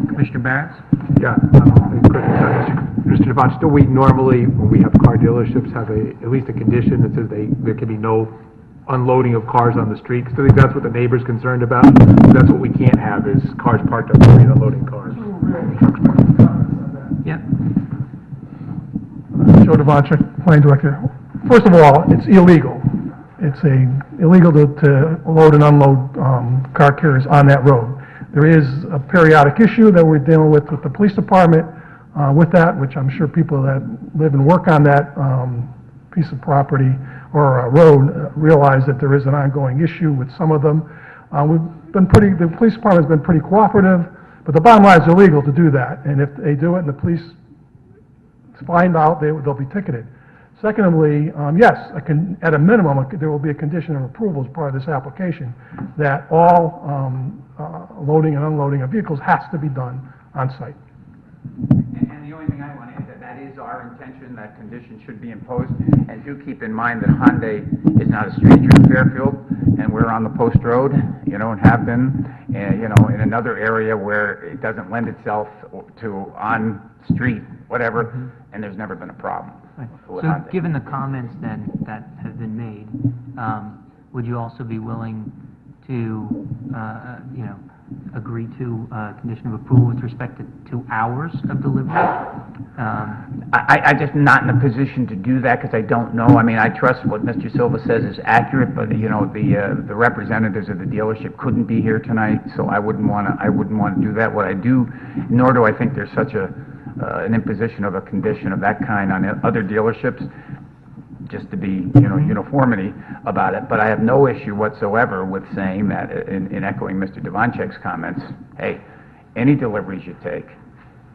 Speaker 3: Commissioner Barrett?
Speaker 1: Yeah, Mr. Devon, still we normally, when we have car dealerships, have at least a condition that says there can be no unloading of cars on the street, because I think that's what the neighbor's concerned about. That's what we can't have, is cars parked on the street unloading cars.
Speaker 3: Yep.
Speaker 5: Joe Devonchik, Planning Director. First of all, it's illegal. It's illegal to load and unload car carriers on that road. There is a periodic issue that we're dealing with the police department with that, which I'm sure people that live and work on that piece of property or road realize that there is an ongoing issue with some of them. The police department's been pretty cooperative, but the bottom line is illegal to do that. And if they do it and the police find out, they'll be ticketed. Secondly, yes, at a minimum, there will be a condition of approval as part of this application that all loading and unloading of vehicles has to be done on site.
Speaker 7: And the only thing I want to add, that is our intention, that condition should be imposed. And do keep in mind that Hyundai is not a stranger to Fairfield, and we're on the post road, and have been, in another area where it doesn't lend itself to on-street, whatever, and there's never been a problem.
Speaker 3: So given the comments then that have been made, would you also be willing to, agree to a condition of approval with respect to hours of delivery?
Speaker 7: I'm just not in a position to do that because I don't know. I mean, I trust what Mr. Silva says is accurate, but the representatives of the dealership couldn't be here tonight, so I wouldn't want to do that. What I do, nor do I think there's such an imposition of a condition of that kind on other dealerships, just to be, uniformity about it. But I have no issue whatsoever with saying that, in echoing Mr. Devonchik's comments, hey, any deliveries you take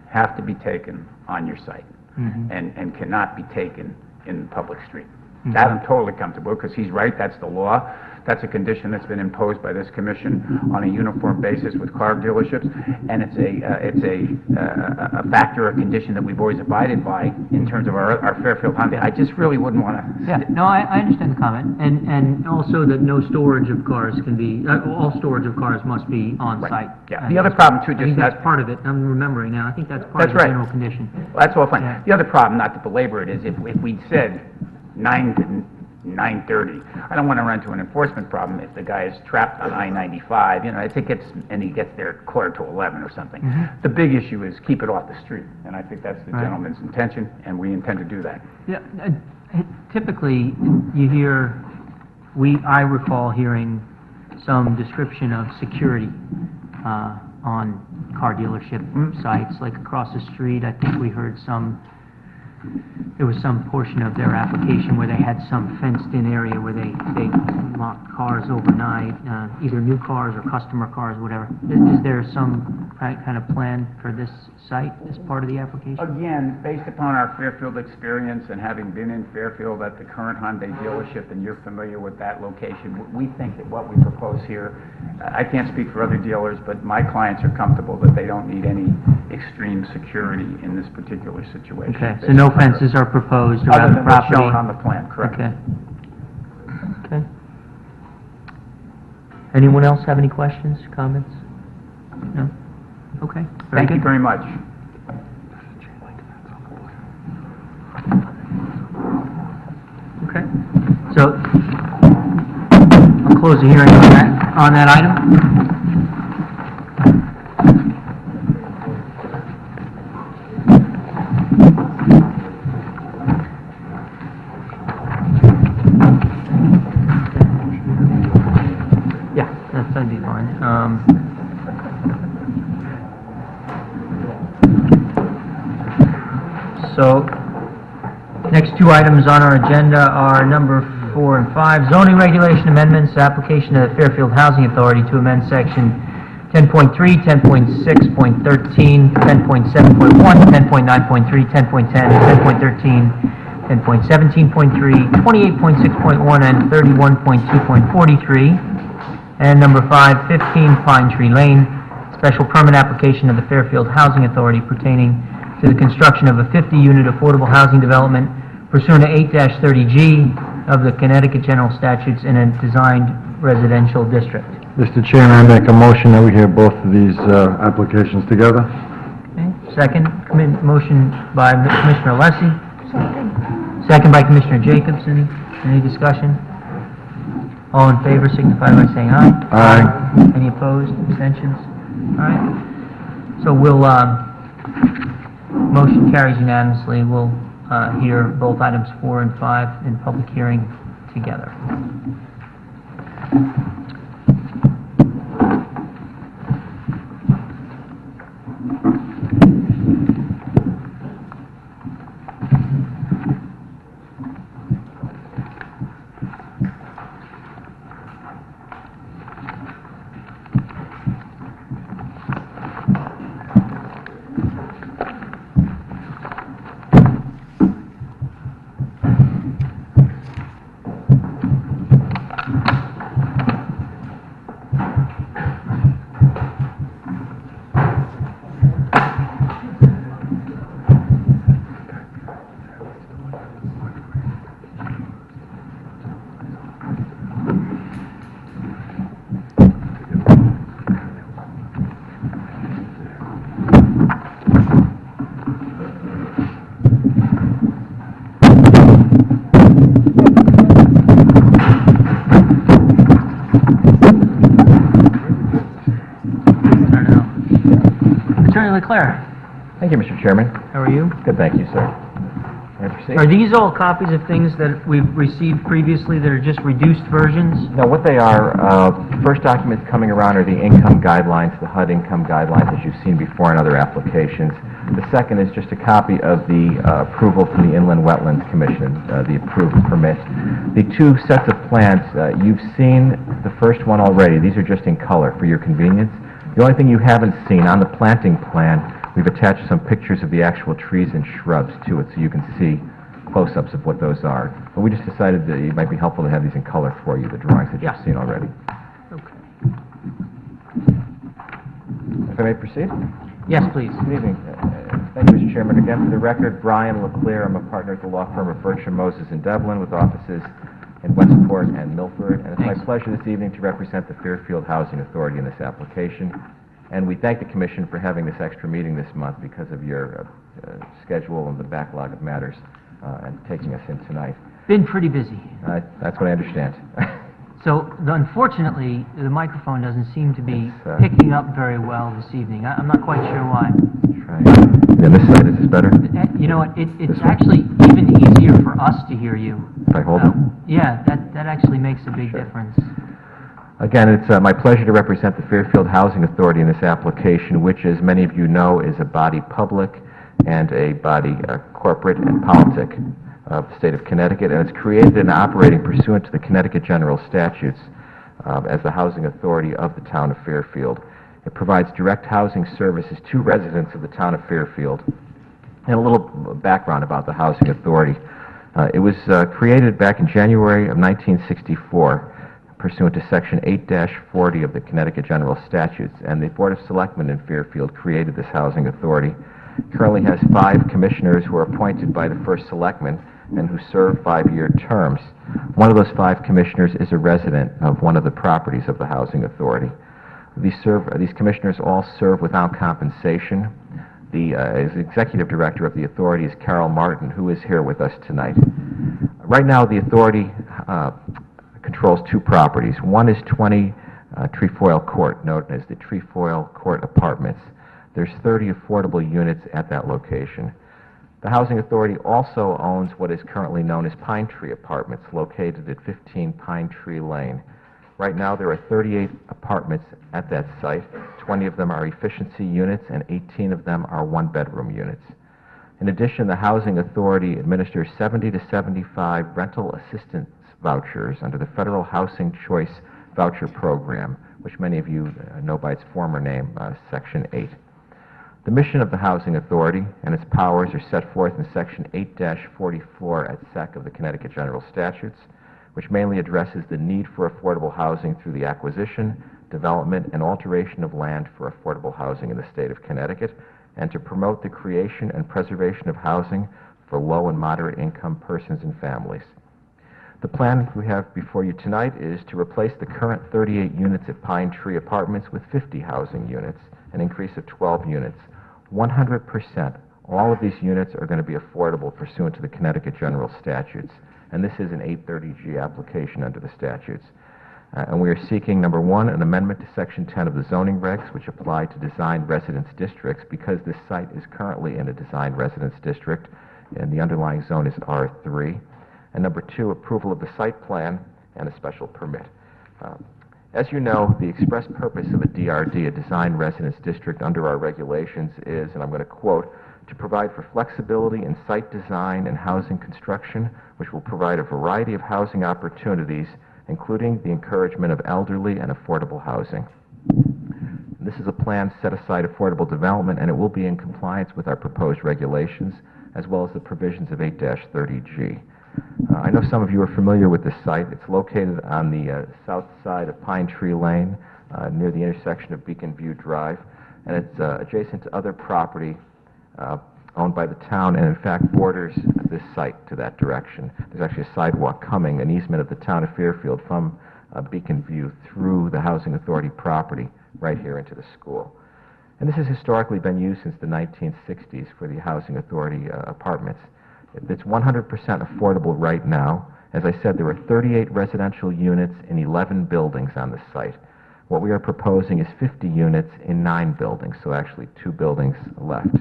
Speaker 7: have to be taken on your site and cannot be taken in the public street. That I'm totally comfortable with, because he's right, that's the law. That's a condition that's been imposed by this commission on a uniform basis with car dealerships, and it's a factor, a condition that we've always abided by in terms of our Fairfield Hyundai. I just really wouldn't want to.
Speaker 3: Yeah, no, I understand the comment, and also that no storage of cars can be, all storage of cars must be on site.
Speaker 7: Right. Yeah. The other problem too,
Speaker 3: I think that's part of it. I'm remembering now. I think that's part of the general condition.
Speaker 7: Well, that's all fine.
Speaker 3: Yeah.
Speaker 7: The other problem, not to belabor it, is if we'd said 9 to 9:30, I don't want to run into an enforcement problem if the guy is trapped on I-95, and he gets there quarter to 11 or something. The big issue is keep it off the street, and I think that's the gentleman's intention, and we intend to do that.
Speaker 3: Yeah, typically, you hear, I recall hearing some description of security on car dealership sites, like across the street. I think we heard there was some portion of their application where they had some fenced-in area where they locked cars overnight, either new cars or customer cars, whatever. Is there some kind of plan for this site as part of the application?
Speaker 7: Again, based upon our Fairfield experience and having been in Fairfield at the current Hyundai dealership, and you're familiar with that location, we think that what we propose here, I can't speak for other dealers, but my clients are comfortable that they don't need any extreme security in this particular situation.
Speaker 3: Okay, so no fences are proposed around the property?
Speaker 7: Other than what's shown on the plan, correct.
Speaker 3: Okay. Okay. Anyone else have any questions, comments? No? Okay, very
Speaker 7: Thank you
Speaker 3: good.
Speaker 7: very much.
Speaker 3: Okay, so I'll close the hearing on that item. Yeah, that'd be fine. So, next two items on our agenda are number 4 and 5, zoning regulation amendments, application of the Fairfield Housing Authority to amend section 10.3, 10.6.13, 10.7.1, 10.9.3, 10.10, 10.13, 10.17.3, 28.6.1, and 31.2.43. And number 5, 15 Pine Tree Lane, special permit application of the Fairfield Housing Authority pertaining to the construction of a 50-unit affordable housing development pursuant to 8-30G of the Connecticut General Statutes in a designed residential district.
Speaker 4: Mr. Chairman, I make a motion that we hear both of these applications together.
Speaker 3: Okay, second, motion by Commissioner Alessi. Second by Commissioner Jacobson. Any discussion? All in favor signify by saying aye.
Speaker 4: Aye.
Speaker 3: Any opposed, abstentions? All right. So we'll, motion carries unanimously. We'll hear both items 4 and 5 in public hearing together. Attorney Leclerc,
Speaker 13: Thank you, Mr. Chairman.
Speaker 3: how are you?
Speaker 13: Good, thank you, sir. May I proceed?
Speaker 3: Are these all copies of things that we've received previously that are just reduced versions?
Speaker 13: No, what they are, first documents coming around are the income guidelines, the HUD income guidelines, as you've seen before in other applications. The second is just a copy of the approval from the Inland Wetlands Commission, the approved permit. The two sets of plans, you've seen the first one already. These are just in color for your convenience. The only thing you haven't seen on the planting plan, we've attached some pictures of the actual trees and shrubs to it so you can see close-ups of what those are. But we just decided that it might be helpful to have these in color for you, the drawings that you've seen already.
Speaker 3: Okay.
Speaker 13: If I may proceed?
Speaker 3: Yes, please.
Speaker 13: Good evening. Thank you, Mr. Chairman. Again, for the record, Brian LeClaire. I'm a partner at the law firm of Berkshire Moses in Dublin with offices in Westport and Milford. And it's my pleasure this evening to represent the Fairfield Housing Authority in this application. And we thank the Commission for having this extra meeting this month because of your schedule and the backlog of matters and taking us in tonight.
Speaker 3: Been pretty busy.
Speaker 13: That's what I understand.
Speaker 3: So, unfortunately, the microphone doesn't seem to be picking up very well this evening. I'm not quite sure why.
Speaker 13: Right. Yeah, this side, is this better?
Speaker 3: You know what, it's actually even easier for us to hear you.
Speaker 13: If I hold it?
Speaker 3: Yeah, that actually makes a big difference.
Speaker 13: Again, it's my pleasure to represent the Fairfield Housing Authority in this application, which, as many of you know, is a body public and a body corporate and politic of the state of Connecticut, and it's created and operating pursuant to the Connecticut General Statutes as the housing authority of the town of Fairfield. It provides direct housing services to residents of the town of Fairfield. And a little background about the housing authority. It was created back in January of 1964 pursuant to Section 8-40 of the Connecticut General Statutes, and the Board of Selectmen in Fairfield created this housing authority. It currently has 5 commissioners who are appointed by the first selectman and who serve 5-year terms. One of those 5 commissioners is a resident of one of the properties of the housing authority. These commissioners all serve without compensation. The executive director of the authority is Carol Martin, who is here with us tonight. Right now, the authority controls two properties. One is 20 Trefoil Court, known as the Trefoil Court Apartments. There's 30 affordable units at that location. The Housing Authority also owns what is currently known as Pine Tree Apartments, located at 15 Pine Tree Lane. Right now, there are 38 apartments at that site. 20 of them are efficiency units, and 18 of them are one-bedroom units. In addition, the Housing Authority administers 70 to 75 rental assistance vouchers under the Federal Housing Choice Voucher Program, which many of you know by its former name, Section 8. The mission of the Housing Authority and its powers are set forth in Section 8-44 at Sec of the Connecticut General Statutes, which mainly addresses the need for affordable housing through the acquisition, development, and alteration of land for affordable housing in the state of Connecticut, and to promote the creation and preservation of housing for low and moderate income persons and families. The plan we have before you tonight is to replace the current 38 units at Pine Tree Apartments with 50 housing units, an increase of 12 units. 100%, all of these units are going to be affordable pursuant to the Connecticut General Statutes, and this is an 830G application under the statutes. And we are seeking, number one, an amendment to Section 10 of the zoning regs, which apply to design residence districts, because this site is currently in a design residence district, and the underlying zone is R3. And number two, approval of the site plan and a special permit. As you know, the express purpose of a DRD, a design residence district, under our regulations is, and I'm going to quote, to provide for flexibility in site design and housing construction, which will provide a variety of housing opportunities, including the encouragement of elderly and affordable housing. This is a plan to set aside affordable development, and it will be in compliance with our proposed regulations, as well as the provisions of 8-30G. I know some of you are familiar with this site. It's located on the south side of Pine Tree Lane, near the intersection of Beacon View Drive, and it's adjacent to other property owned by the town, and in fact borders this site to that direction. There's actually a sidewalk coming, an easement of the town of Fairfield from Beacon View through the Housing Authority property right here into the school. And this has historically been used since the 1960s for the Housing Authority apartments. It's 100% affordable right now. As I said, there are 38 residential units in 11 buildings on the site. What we are proposing is 50 units in 9 buildings, so actually 2 buildings left.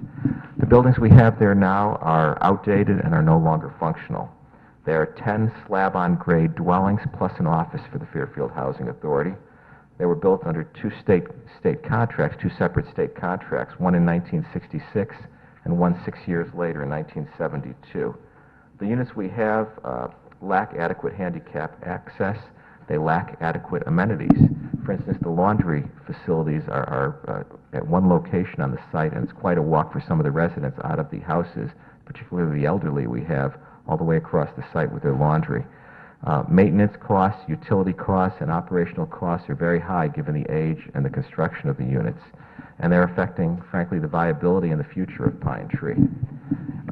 Speaker 13: The buildings we have there now are outdated and are no longer functional. There are 10 slab-on-grade dwellings plus an office for the Fairfield Housing Authority. They were built under two separate state contracts, one in 1966 and one 6 years later in 1972. The units we have lack adequate handicap access. They lack adequate amenities. For instance, the laundry facilities are at one location on the site, and it's quite a walk for some of the residents out of the houses, particularly the elderly we have, all the way across the site with their laundry. Maintenance costs, utility costs, and operational costs are very high given the age and the construction of the units, and they're affecting, frankly, the viability and the future of Pine Tree.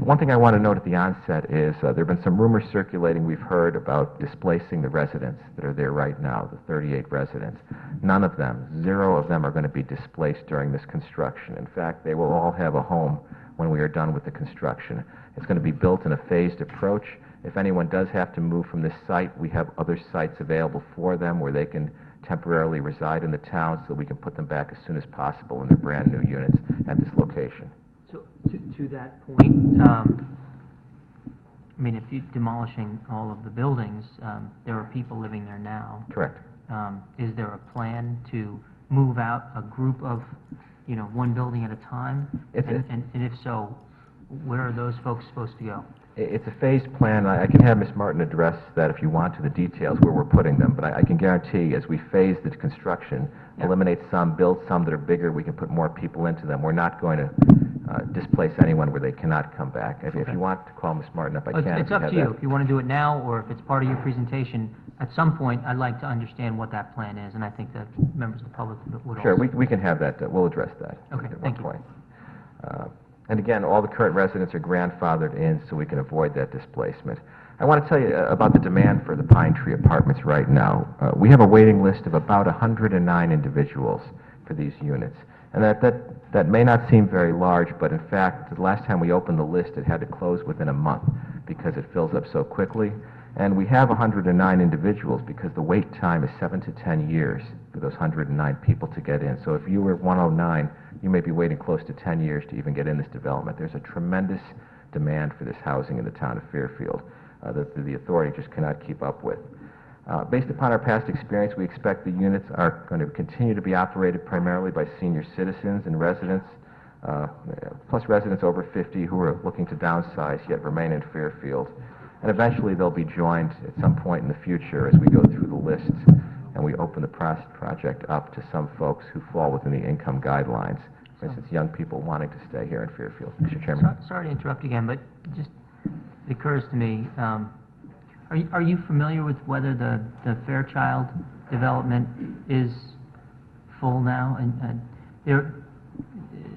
Speaker 13: One thing I want to note at the onset is there have been some rumors circulating we've heard about displacing the residents that are there right now, the 38 residents. None of them, 0 of them, are going to be displaced during this construction. In fact, they will all have a home when we are done with the construction. It's going to be built in a phased approach. If anyone does have to move from this site, we have other sites available for them where they can temporarily reside in the town so that we can put them back as soon as possible in their brand new units at this location.
Speaker 3: So, to that point, I mean, if you're demolishing all of the buildings, there are people living there now.
Speaker 13: Correct.
Speaker 3: Is there a plan to move out a group of, one building at a time? And if so, where are those folks supposed to go?
Speaker 13: It's a phased plan. I can have Ms. Martin address that if you want to the details where we're putting them, but I can guarantee as we phase the construction, eliminate some, build some that are bigger, we can put more people into them. We're not going to displace anyone where they cannot come back. If you want to call Ms. Martin up, I can.
Speaker 3: It's up to you. If you want to do it now or if it's part of your presentation, at some point I'd like to understand what that plan is, and I think that members of the public would
Speaker 13: Sure,
Speaker 3: also.
Speaker 13: we can have that. We'll address that
Speaker 3: Okay,
Speaker 13: at
Speaker 3: thank
Speaker 13: one
Speaker 3: you.
Speaker 13: point. And again, all the current residents are grandfathered in so we can avoid that displacement. I want to tell you about the demand for the Pine Tree Apartments right now. We have a waiting list of about 109 individuals for these units. And that may not seem very large, but in fact, the last time we opened the list, it had to close within a month because it fills up so quickly. And we have 109 individuals because the wait time is 7 to 10 years for those 109 people to get in. So if you were 109, you may be waiting close to 10 years to even get in this development. There's a tremendous demand for this housing in the town of Fairfield that the authority just cannot keep up with. Based upon our past experience, we expect the units are going to continue to be operated primarily by senior citizens and residents, plus residents over 50 who are looking to downsize yet remain in Fairfield. And eventually they'll be joined at some point in the future as we go through the lists and we open the project up to some folks who fall within the income guidelines. For instance, young people wanting to stay here in Fairfield. Mr. Chairman.
Speaker 3: Sorry to interrupt again, but just it occurs to me, are you familiar with whether the Fairchild development is full now? And there,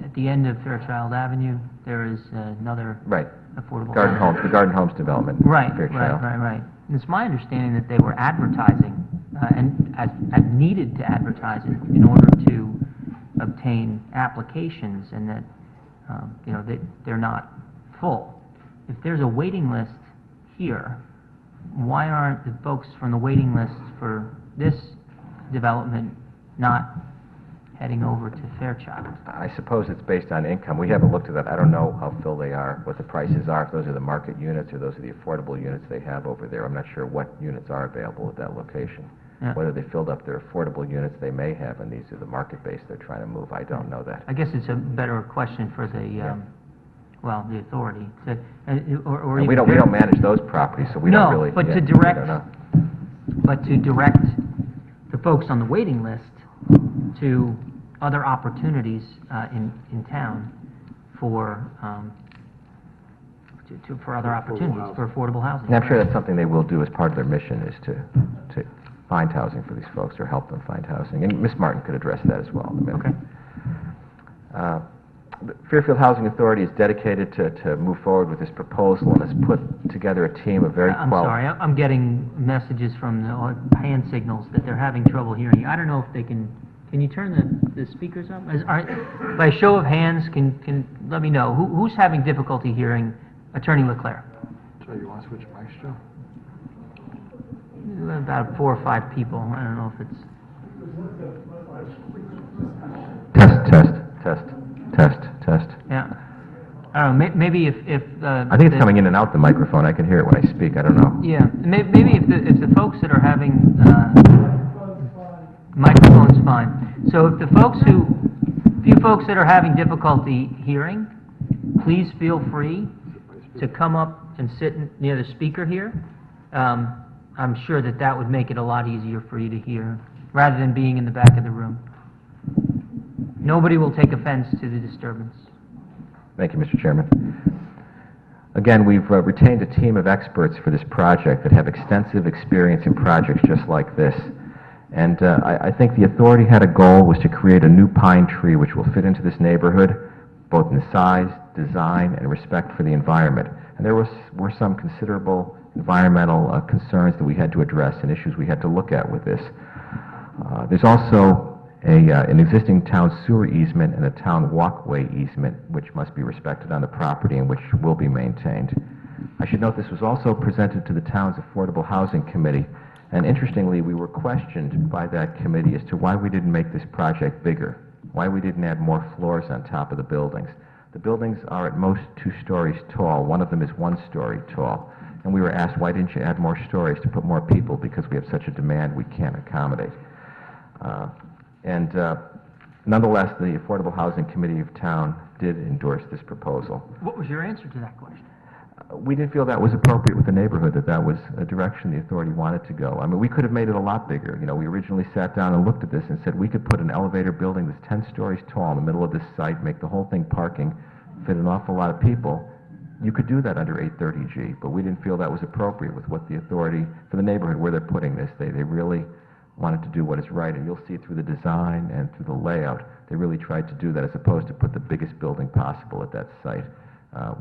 Speaker 3: at the end of Fairchild Avenue, there is another
Speaker 13: Right.
Speaker 3: affordable
Speaker 13: Garden
Speaker 3: housing.
Speaker 13: Homes, the Garden Homes development.
Speaker 3: Right,
Speaker 13: Fairchild.
Speaker 3: right. And it's my understanding that they were advertising and as needed to advertise it in order to obtain applications, and that they're not full. If there's a waiting list here, why aren't the folks from the waiting list for this development not heading over to Fairchild?
Speaker 13: I suppose it's based on income. We haven't looked at that. I don't know how full they are, what the prices are, if those are the market units or those are the affordable units they have over there. I'm not sure what units are available at that location.
Speaker 3: Yeah.
Speaker 13: Whether they filled up their affordable units they may have, and these are the market base they're trying to move, I don't know that.
Speaker 3: I guess it's a better question for the the authority to, or
Speaker 13: And we
Speaker 3: even
Speaker 13: don't manage those properties, so we don't really.
Speaker 3: No, but
Speaker 13: yeah,
Speaker 3: to
Speaker 13: we
Speaker 3: direct,
Speaker 13: don't know.
Speaker 3: but to direct the folks on the waiting list to other opportunities in town for for other opportunities for affordable housing.
Speaker 13: And I'm sure that's something they will do as part of their mission, is to find housing for these folks or help them find housing. And Ms. Martin could address that as well in a minute.
Speaker 3: Okay.
Speaker 13: The Fairfield Housing Authority is dedicated to move forward with this proposal and has put together a team of very
Speaker 3: I'm sorry, I'm getting messages from the hand signals that they're having trouble hearing you. I don't know if they can you turn the speakers up? By a show of hands, can let me know. Who's having difficulty hearing Attorney Leclerc?
Speaker 4: So you want to switch mics, Joe?
Speaker 3: About 4 or 5 people. I don't know if it's...
Speaker 13: Test.
Speaker 3: Yeah. I don't know, maybe if
Speaker 13: I think it's coming in and out the microphone. I can hear it when I speak. I don't know.
Speaker 3: Yeah, maybe if the folks that are having... microphone's fine. So if few folks that are having difficulty hearing, please feel free to come up and sit near the speaker here. I'm sure that would make it a lot easier for you to hear, rather than being in the back of the room. Nobody will take offense to the disturbance.
Speaker 13: Thank you, Mr. Chairman. Again, we've retained a team of experts for this project that have extensive experience in projects just like this. And I think the authority had a goal, was to create a new pine tree which will fit into this neighborhood, both in size, design, and respect for the environment. And there were some considerable environmental concerns that we had to address and issues we had to look at with this. There's also an existing town sewer easement and a town walkway easement which must be respected on the property and which will be maintained. I should note this was also presented to the town's Affordable Housing Committee, and interestingly we were questioned by that committee as to why we didn't make this project bigger, why we didn't add more floors on top of the buildings. The buildings are at most 2 stories tall. One of them is 1 story tall. And we were asked, why didn't you add more stories to put more people? Because we have such a demand we can't accommodate. Nonetheless, the Affordable Housing Committee of Town did endorse this proposal.
Speaker 3: What was your answer to that question?
Speaker 13: We didn't feel that was appropriate with the neighborhood, that was a direction the authority wanted to go. I mean, we could have made it a lot bigger. You know, we originally sat down and looked at this and said we could put an elevator building that's 10 stories tall in the middle of this site, make the whole thing parking, fit an awful lot of people. You could do that under 830G, but we didn't feel that was appropriate with what the authority, for the neighborhood where they're putting this. They really wanted to do what is right, and you'll see it through the design and through the layout. They really tried to do that as opposed to put the biggest building possible at that site.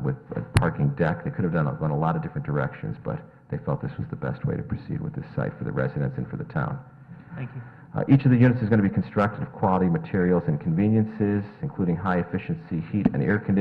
Speaker 13: With a parking deck, they could have gone a lot of different directions, but they felt this was the best way to proceed with this site for the residents and for the town.
Speaker 3: Thank you.
Speaker 13: Each of the units is going to be constructed of quality materials and conveniences, including high-efficiency heat and air conditioning